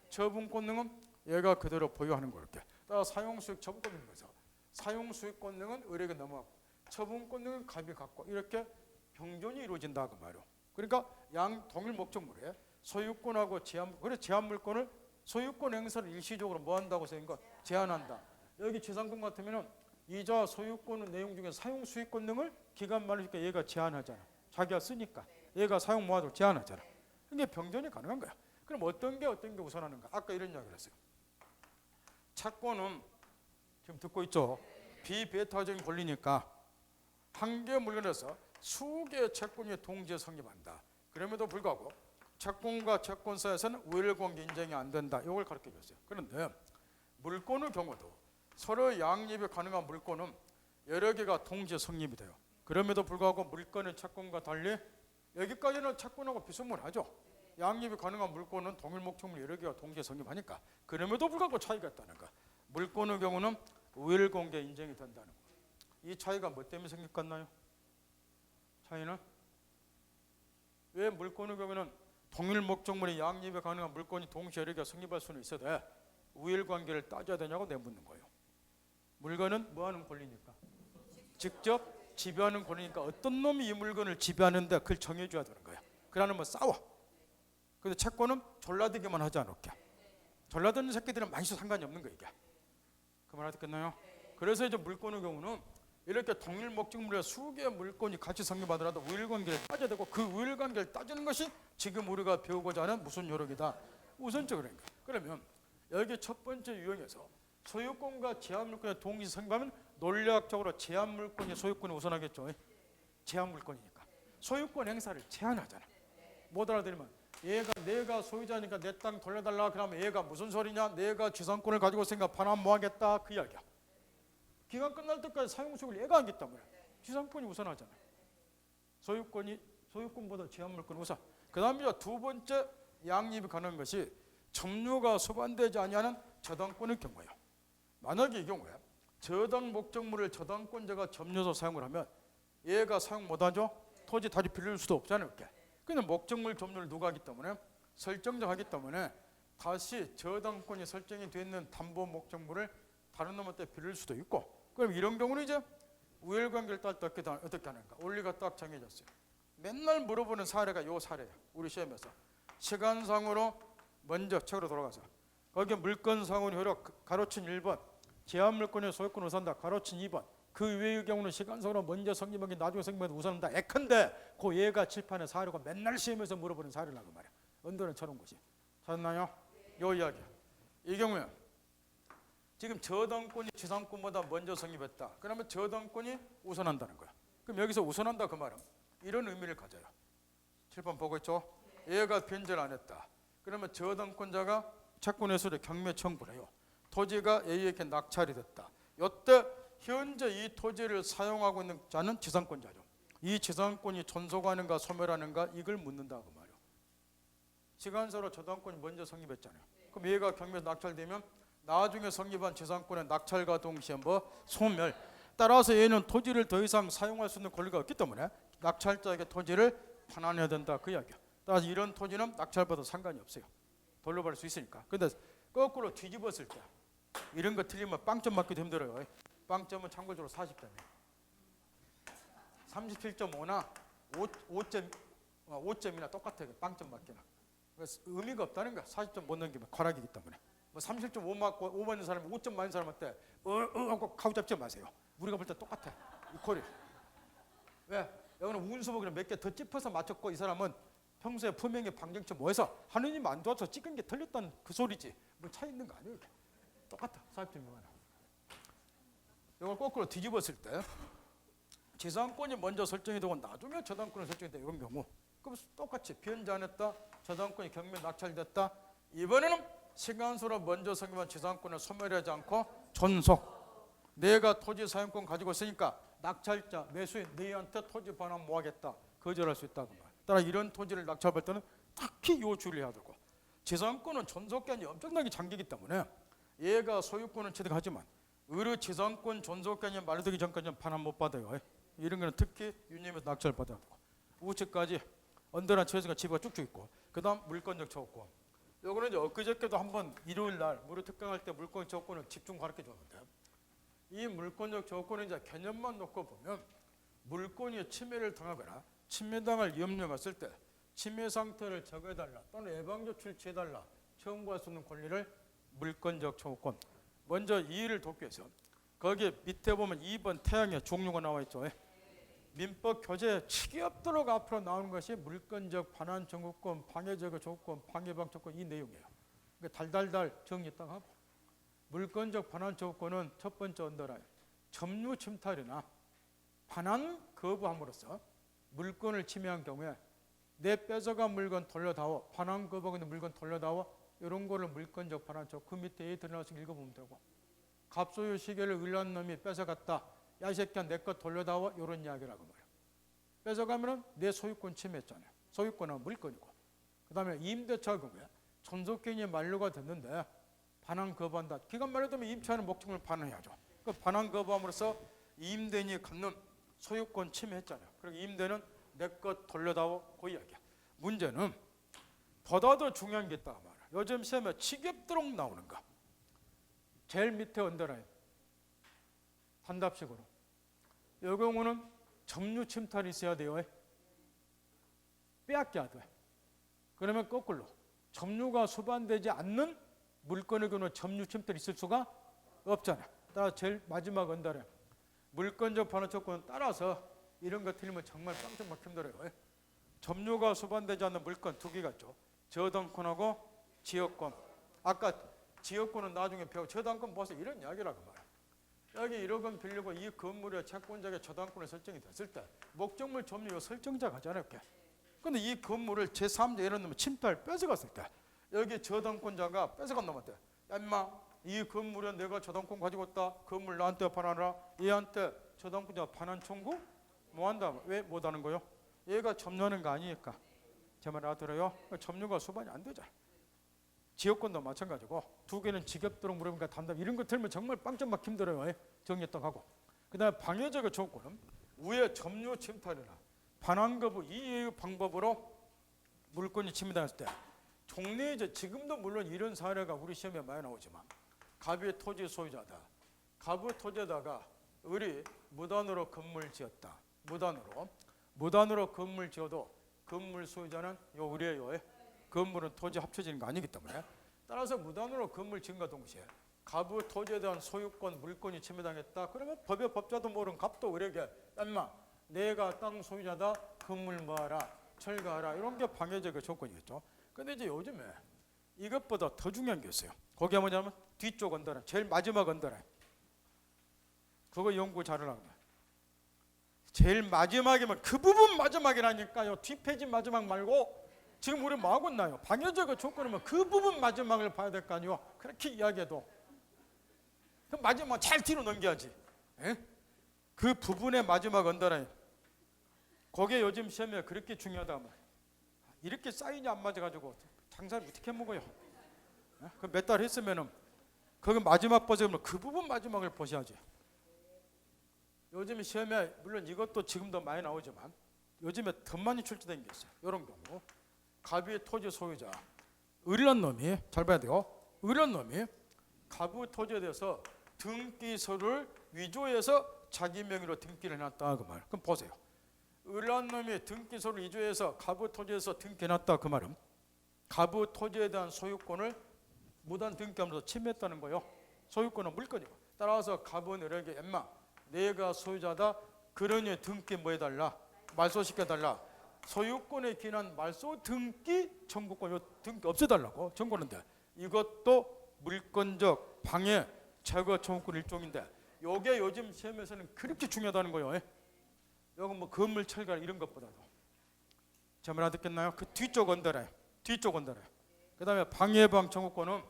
처분 권능은 얘가 그대로 보유하는 거 이렇게. 따라 사용, 수익, 처분 권능인 거죠. 사용, 수익 권능은 을에게 넘어가고 처분 권능은 갑이 갖고 이렇게 병존이 이루어진다 그 말이에요. 그러니까 양 동일 목적물에 소유권하고 제한, 그래 제한 물건을 소유권 행사를 일시적으로 뭐 한다고 쓰인 거 제한한다. 여기 지상권 같으면은 이자 소유권 내용 중에 사용, 수익 권능을 기간 만료니까 얘가 제한하잖아. 자기가 쓰니까 얘가 사용 모아도 제한하잖아. 이게 병존이 가능한 거야. 그럼 어떤 게 우선하는가? 아까 이런 이야기를 했어요. 채권은 지금 듣고 있죠. 비배타적인 권리니까 한 개의 물건에서 수개의 채권이 동시에 성립한다. 그럼에도 불구하고 채권과 채권 사이에서는 우열관계 인정이 안 된다. 이걸 가르쳐 줬어요. 그런데 물권의 경우도 서로 양립이 가능한 물권은 여러 개가 동시에 성립이 돼요. 그럼에도 불구하고 물권의 채권과 달리 여기까지는 채권하고 비슷무하죠. 양립이 가능한 물권은 동일 목적물 여러 개가 동시에 성립하니까. 그럼에도 불구하고 차이가 있다는 거. 물권의 경우는 우일 공개 인정이 된다는 거. 이 차이가 뭐 때문에 생겼겠나요? 차이는 왜 물권의 경우는 동일 목적물이 양립이 가능한 물권이 동시에 여러 개가 성립할 수는 있어도 우일 관계를 따져야 되냐고 내묻는 거예요. 물건은 뭐 하는 권리니까? 직접 지배하는 권리니까 어떤 놈이 이 물건을 지배하는데 그걸 정해줘야 되는 거야. 그러면 뭐 싸워. 근데 채권은 졸라대기만 하지 않을게. 졸라드는 새끼들은 많이 상관이 없는 거야 이게. 그 말 알겠나요? 그래서 이제 물권의 경우는 이렇게 동일 목적물의 수개의 물건이 같이 성립하더라도 우일관계를 따져야 되고 그 우일관계를 따지는 것이 지금 우리가 배우고자 하는 무슨 요령이다. 우선적으로 그런 거야. 그러면 여기 첫 번째 유형에서 소유권과 제한물권이 동시 성립하면 논리학적으로 제한물권이 소유권이 우선하겠죠. 제한물권이니까 소유권 행사를 제한하잖아. 못 알아들으면 얘가 내가 소유자니까 내 땅 돌려달라 그러면 얘가 무슨 소리냐, 내가 지상권을 가지고 있으니까 반환 뭐 하겠다 그 이야기야. 기간 끝날 때까지 사용수익을 얘가 하기 때문에 지상권이 우선하잖아. 소유권보다 제한물권이 우선. 그 다음에 두 번째 양립이 가능한 것이 점유가 수반되지 아니하는 저당권의 경우예요. 만약에 이 경우에 저당 목적물을 저당권자가 점유해서 사용을 하면 얘가 사용 못하죠. 토지 다시 빌릴 수도 없잖아요. 근데 목적물 점유를 누가 하기 때문에 설정자가 하기 때문에 다시 저당권이 설정이 되어 있는 담보 목적물을 다른 놈한테 빌릴 수도 있고. 그럼 이런 경우는 이제 우열관계를 따를 때 어떻게 하는가? 원리가 딱 정해졌어요. 맨날 물어보는 사례가 요 사례예요. 우리 시험에서 시간상으로 먼저 책으로 돌아가서 거기에 물건상으로 효력 가로친 1번 제한물권의 소유권 우선다 가로친 2번 그 외의 경우는 시간상으로 먼저 성립하기 나중에 성립하기 우선한다. 예컨대 그 얘가 칠판의 사례가 맨날 시험에서 물어보는 사례라고 말이야. 언더는 저런 것이 찾았나요? 요 이야기야. 이 경우에 지금 저당권이 지상권보다 먼저 성립했다. 그러면 저당권이 우선한다는 거야. 그럼 여기서 우선한다 그 말은 이런 의미를 가져요. 7번 보고 있죠? 얘가 변제를 안 했다. 그러면 저당권자가 채권회수를 경매 청구를 해요. 토지가 A에게 낙찰이 됐다. 이때 현재 이 토지를 사용하고 있는 자는 지상권자죠. 이 지상권이 존속하는가 소멸하는가 이걸 묻는다고 말이에요. 시간서로 저당권이 먼저 성립했잖아요. 그럼 얘가 경매에서 낙찰되면 나중에 성립한 지상권의 낙찰과 동시에 뭐 소멸. 따라서 얘는 토지를 더 이상 사용할 수 있는 권리가 없기 때문에 낙찰자에게 토지를 반환해야 된다 그 이야기야. 따라서 이런 토지는 낙찰받아도 상관이 없어요. 돌려받을 수 있으니까. 근데 거꾸로 뒤집었을 때 이런 거 틀리면 빵점 맞기도 힘들어요. 빵점은 참고적으로 40점이에요. 37.5나 5점이나 똑같아요. 빵점 맞기는. 그래서 의미가 없다는 거야. 40점 못 넘기면 과락이기 때문에. 뭐 37.5 맞고 5 맞는 사람이 5점 맞는 사람한테 하고 가구 잡지 마세요. 우리가 볼 때 똑같아. 이 콜이. 왜? 여기는 운수보 그냥 몇 개 더 찝어서 맞췄고 이 사람은 평소에 분명히 방정처 뭐해서 하느님 안 도와서 찍은 게 틀렸다는 그 소리지. 뭐 차이 있는 거 아니에요. 이렇게. 똑같아. 40.6만. 이걸 거꾸로 뒤집었을 때 지상권이 먼저 설정이 되고 나중에 저당권이 설정이 돼. 이런 경우. 그럼 똑같이 변제 안 했다. 저당권이 경매 낙찰됐다. 이번에는 시간수로 먼저 성립한 지상권을 소멸하지 않고 존속. 내가 토지 사용권 가지고 있으니까 낙찰자, 매수인 너희한테 토지 반환 뭐 하겠다. 거절할 수 있다고 말. 따라 이런 토지를 낙찰할 때는 특히 요 주의를 해야 되고 지상권은 존속기한이 엄청나게 장기이기 때문에 얘가 소유권은 취득하지만 의뢰 지상권 존속기한이 만료되기 전까지는 반환 못 받아요. 이런 거는 특히 유념해서 낙찰을 받아야 되고 우측까지 언더나 최소가 지부가 쭉쭉 있고 그 다음 물권적 처우권. 요거는 이제 엊그저께도 한번 일요일 날 무료 특강할 때 물권적 처우권을 집중 가르쳐 줬는데 이 물권적 처우권은 이제 개념만 놓고 보면 물권이 침해를 당하거나 침해당할 위험료가 있을 때 침해 상태를 제거해달라 또는 예방조치해달라 청구할 수 있는 권리를 물권적 처우권. 먼저 이의를 돕기 위해서 거기 밑에 보면 2번 태양의 종류가 나와 있죠. 민법 교재 치기 없도록 앞으로 나오는 것이 물권적 반환 청구권, 방해 제거 청구권, 방해방 청구권 이 내용이에요. 그러니까 달달달 정리 딱 하고 물권적 반환 청구권은 첫 번째 언더라인 점유 침탈이나 반환 거부함으로써 물권을 침해한 경우에 내 뺏어간 물건 돌려다오, 반환거부하고 있는 물건 돌려다오, 이런 거를 물건적 반환적 그 밑에 드러나서 읽어보면 되고, 갑소유 시계를 을난 놈이 뺏어갔다, 야 이 새끼야 내 거 돌려다오, 이런 이야기라고 말이야. 뺏어가면은 내 소유권 침해했잖아요. 소유권은 물건이고, 그 다음에 임대차 경우에 존속견이 만료가 됐는데 반환 거부한다. 기간 만료되면 임차인은 목적물 반환해야죠. 그 반환 거부함으로써 임대인이 갖는 소유권 침해했잖아요. 그리고 임대는 내 것 돌려다오, 그 이야기야. 문제는 보다 더 중요한 게 있다 말이야. 요즘 시험에 지겹도록 나오는 거. 제일 밑에 언더라인 단답식으로. 이 경우는 점유 침탈이 있어야 돼요. 빼앗겨야 돼. 그러면 거꾸로 점유가 수반되지 않는 물건의 경우는 점유 침탈이 있을 수가 없잖아. 따라서 제일 마지막 언더라인 물건적 반환 조건은 따라서 이런 거 틀리면 정말 깜짝 막 힘들어요. 점유가 수반되지 않는 물건 두 개가 있죠. 저당권하고 지역권. 아까 지역권은 나중에 배우고 저당권 보세요. 이런 이야기라고 말이야. 여기 1억 원 빌리고 이 건물의 채권자에게 저당권이 설정이 됐을 때 목적물 점유 설정자가 하잖아요. 근데 이 건물을 제3자 이런 놈이 침탈 뺏어갔을 때 여기 저당권자가 뺏어간 놈한테 야 임마 이 건물에 내가 저당권 가지고 있다. 건물 나한테 반환하라. 얘한테 저당권자 반환 청구 뭐한다. 왜 못하는 거요? 얘가 점유하는 거 아니니까. 제 말 알아들어요? 점유가 수반이 안 되잖아. 지역권도 마찬가지고 두 개는 지겹도록 물으니까 담당 이런 거 들면 정말 빵점 막 힘들어요. 정리했다고 하고. 그 다음에 방해적의 조건은 위에 점유 침탈이나 반환 거부 이 방법으로 물건이 침해당했을 때 종래제 지금도 물론 이런 사례가 우리 시험에 많이 나오지만 갑의 토지 소유자다. 갑의 토지에다가 우리 무단으로 건물 지었다. 무단으로 건물 지어도 건물 소유자는 요 우리예요. 건물은 토지 합쳐지는 거 아니기 때문에 따라서 무단으로 건물 지은과 동시에 갑의 토지에 대한 소유권 물건이 침해당했다. 그러면 법의 법자도 모르는 갑도 우리에게 엄마 내가 땅 소유자다. 건물 뭐하라 철거하라. 이런 게 방해적의 조건이겠죠. 근데 이제 요즘에 이것보다 더 중요한 게 있어요. 거기에 뭐냐면 뒤쪽 언더라인 제일 마지막 언더라인 그거 연구 잘하라고. 제일 마지막이면 그 부분 마지막이라니까요. 뒷페이지 마지막 말고 지금 우리 뭐 하고 있나요? 방해적의 조건이면 그 부분 마지막을 봐야 될 거 아니에요. 그렇게 이야기해도 그 마지막 잘 뒤로 넘겨야지. 그 부분의 마지막 언더라인 그게 요즘 시험에 그렇게 중요하다 말이에요. 이렇게 사인이 안 맞아가지고 장사를 어떻게 먹어요? 그 몇 달 했으면은 거기 마지막 보시면 그 부분 마지막을 보셔야지. 요즘 시험에 물론 이것도 지금도 많이 나오지만 요즘에 더 많이 출제된 게 있어요. 이런 경우 갑의 토지 소유자 을난 놈이 잘 봐야 돼요. 을난 놈이 갑의 토지에 대해서 등기서를 위조해서 자기 명의로 등기를 해놨다 그 말. 그럼 보세요. 을난 놈이 등기서를 위조해서 갑의 토지에서 등기해놨다 그 말은 갑의 토지에 대한 소유권을 무단 등기하면서 침해했다는 거예요. 소유권은 물건이고 따라서 갑은 을에게 엠마 내가 소유자다. 그러니 등기 뭐 해달라? 말소시켜달라. 소유권에 기인한 말소 등기 청구권 요 등기 없애달라고 청구하는데 이것도 물건적 방해 제거 청구권 일종인데 요게 요즘 시험에서는 그렇게 중요하다는 거예요. 요건 뭐 건물 철거 이런 것보다도. 제 말 알아듣겠나요? 그 뒤쪽 언더래. 그 다음에 방해방 청구권은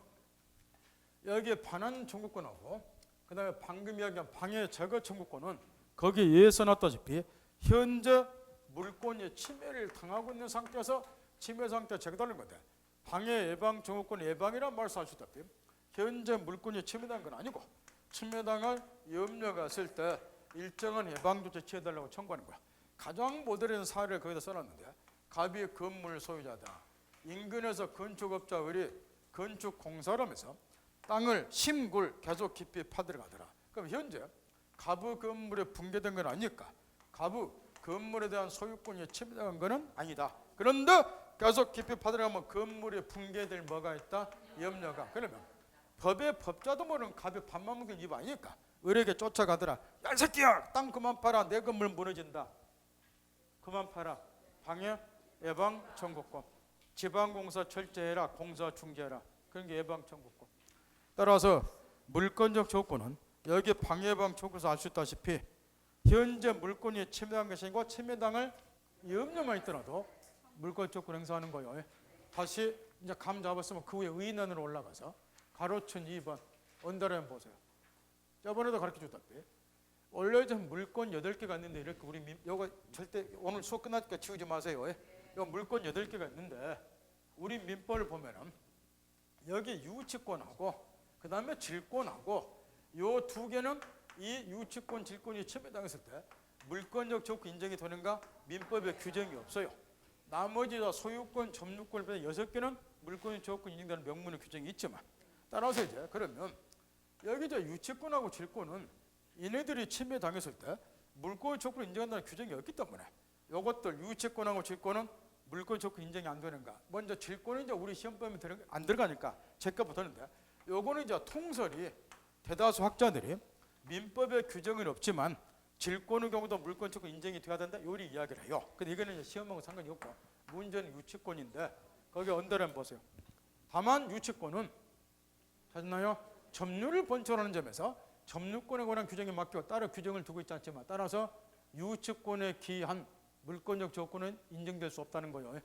여기에 반환 청구권하고 그 다음에 방금 이야기한 방해 제거 청구권은 거기에 예서 놨다시피 현재 물권이 침해를 당하고 있는 상태에서 침해 상태 제거되는 건데 방해 예방 청구권 예방이란 말씀하셨다시피 현재 물권이 침해당한 건 아니고 침해당할 염려가 있을 때 일정한 예방 조치 취해달라고 청구하는 거야. 가장 모델인 사례를 거기다 써놨는데 갑이 건물 소유자다. 인근에서 건축업자 을이 건축 공사를 하면서 땅을 심굴 계속 깊이 파들어가더라. 그럼 현재 갑의 건물에 붕괴된 건 아니니까 갑의 건물에 대한 소유권이 침해당한 것은 아니다. 그런데 계속 깊이 파들어가면 건물에 붕괴될 뭐가 있다? 염려가. 그러면 법의 법자도 모르는 갑이 밥만 먹는 집 아니니까 을에게 쫓아가더라. 야 이 새끼야 땅 그만 팔아. 내 건물 무너진다. 그만 팔아. 방해 예방 청구권. 지방공사 철저해라. 공사 중재해라. 그런 게 예방 청구권. 따라서 물권적 조건은 여기 방해방 청구에서 알 수 있다시피 현재 물권이 침해당한 것이 아니고 침해당할 염려만 있더라도 물권 조건 행사하는 거예요. 다시 이제 감 잡았으면 그 위에 의인원으로 올라가서 가로친 2번 언더라인 보세요. 저번에도 가르쳐줬다시피 원래 좀 물권 8개가 있는데 이렇게 우리 요거 절대 오늘 수업 끝나니까 지우지 마세요. 요 물권 8개가 있는데 우리 민법을 보면은 여기 유치권하고 그 다음에 질권하고 요 두 개는 이 유치권 질권이 침해당했을 때 물권적 조건 인정이 되는가 민법에 규정이 없어요. 나머지 다 소유권, 점유권 빼 6개는 물권적 조건 인정되는 명문의 규정이 있지만 따라서 이제 그러면 여기 저 유치권하고 질권은 얘네들이 침해당했을 때 물권적 조건 인정한다는 규정이 없기 때문에 요것들 유치권하고 질권은 물권 조건 인정이 안 되는가. 먼저 질권은 이제 우리 시험범위 안 들어가니까 제거부터는데 요거는 이제 통설이 대다수 학자들이 민법에 규정은 없지만 질권의 경우도 물권 조건 인정이 돼야 된다. 요리 이야기를 해요. 근데 이거는 이제 시험하고 상관이 없고 문제는 유치권인데 거기 언더라인 보세요. 다만 유치권은 찾나요? 점유를 본처하는 점에서 점유권에 관한 규정에 맡겨 따로 규정을 두고 있지 않지만 따라서 유치권에 기한 물권적 조건은 인정될 수 없다는 거예요.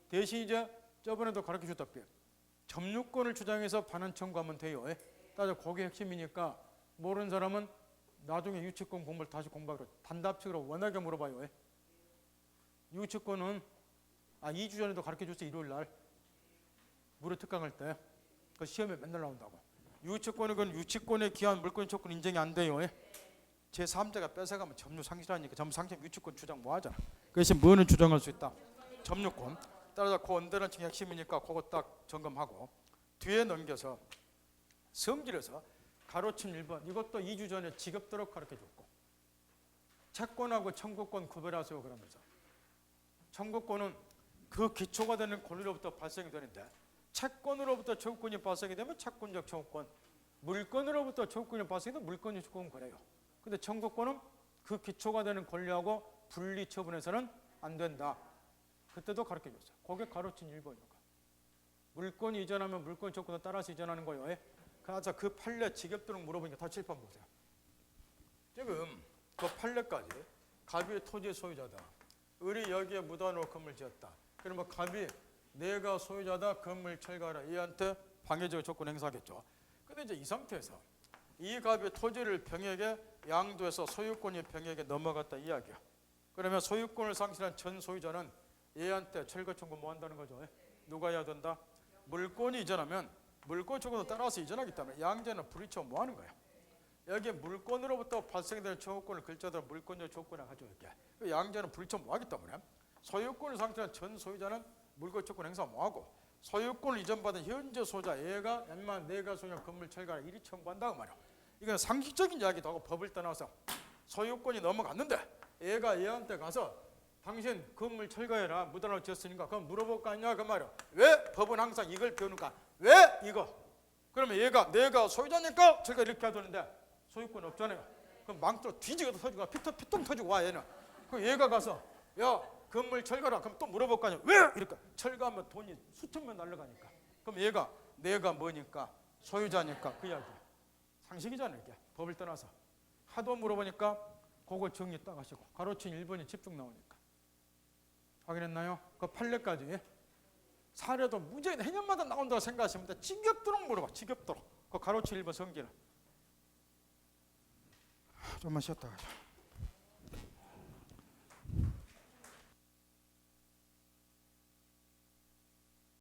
대신 이제 저번에도 가르쳐줬다시피 점유권을 주장해서 반환 청구하면 돼요. 따라서 그게 핵심이니까 모르는 사람은 나중에 유치권 공부를 다시 공부하기로 단답식으로 원하게 물어봐요. 유치권은 2주 전에도 가르쳐줬어요. 일요일날 무료 특강할 때 그 시험에 맨날 나온다고. 유치권은 그 유치권에 기한 물권 조건 인정이 안 돼요. 제3자가 뺏어가면 점유 상실하니까 점유 상실 유치권 주장 뭐 하잖아. 그래서 뭐는 주장할 수 있다? 점유권. 따라서 그 언더라인 층이 핵심이니까 그거 딱 점검하고 뒤에 넘겨서 성질에서 가로침 1번 이것도 2주 전에 지겹도록 가르쳐줬고 채권하고 청구권 구별하세요 그러면서 청구권은 그 기초가 되는 권리로부터 발생이 되는데 채권으로부터 청구권이 발생이 되면 채권적 청구권 물권으로부터 청구권이 발생이 되면 물권적 청구권 그래요. 근데 청구권은 그 기초가 되는 권리하고 분리 처분해서는 안 된다. 그때도 가르쳐줬어요. 그게 가로친 1번이니까 물권이 이전하면 물권 조건을 따라서 이전하는 거예요. 그래서 그 판례 지겹도록 물어보니까 다 칠판 보세요. 지금 그 판례까지 갑이 토지 소유자다. 을이 여기에 묻어놓고 건물 지었다. 그러면 갑이 내가 소유자다. 건물 철거하라. 얘한테 방해적 조건 행사하겠죠. 근데 이제 이 상태에서 이 갑이 토지를 병에게 양도해서 소유권이 병에게 넘어갔다 이야기야. 그러면 소유권을 상실한 전 소유자는 얘한테 철거 청구 뭐 한다는 거죠? 누가 해야 된다? 물권이 이전하면 물권 조건을 따라서 이전하기 때문에 양자는 불이쳐 뭐 하는 거야? 여기에 물권으로부터 발생되는 청구권을 글자대로 물권적 조건을 가져올게. 양자는 불이쳐 뭐 하기 때문에 소유권을 상실한 전 소유자는 물권 조건 행사 뭐 하고 소유권을 이전받은 현재 소유자 얘가 웬만한 내가 소유한 건물 철거를 이리 청구한다고 말이야. 이건 상식적인 이야기도 하고 법을 떠나서 소유권이 넘어갔는데 얘가 얘한테 가서 당신 건물 철거해라 묻어놓고 지었으니까 그럼 물어볼 거 아니냐 그 말이야. 왜 법은 항상 이걸 배우는가? 왜 이거? 그러면 얘가 내가 소유자니까 철거 이렇게 해야 되는데 소유권 없잖아요. 그럼 망토로 뒤지고 터지고 피통 터지고 와 얘는. 그 얘가 가서 야 건물 철거라 그럼 또 물어볼 거 아니야. 왜? 이렇게 철거하면 돈이 수천만 날라가니까. 그럼 얘가 내가 뭐니까 소유자니까 그 이야기야. 상식이잖아요 이게. 법을 떠나서 하도 물어보니까 그거 정리 딱 하시고 가로친 1번이 집중 나오니까 확인했나요? 그 판례까지 사례도 무죄 해년마다 나온다고 생각하시면 돼. 지겹도록 물어봐. 지겹도록. 그 가로친 1번 성질은 좀만 쉬었다 가자.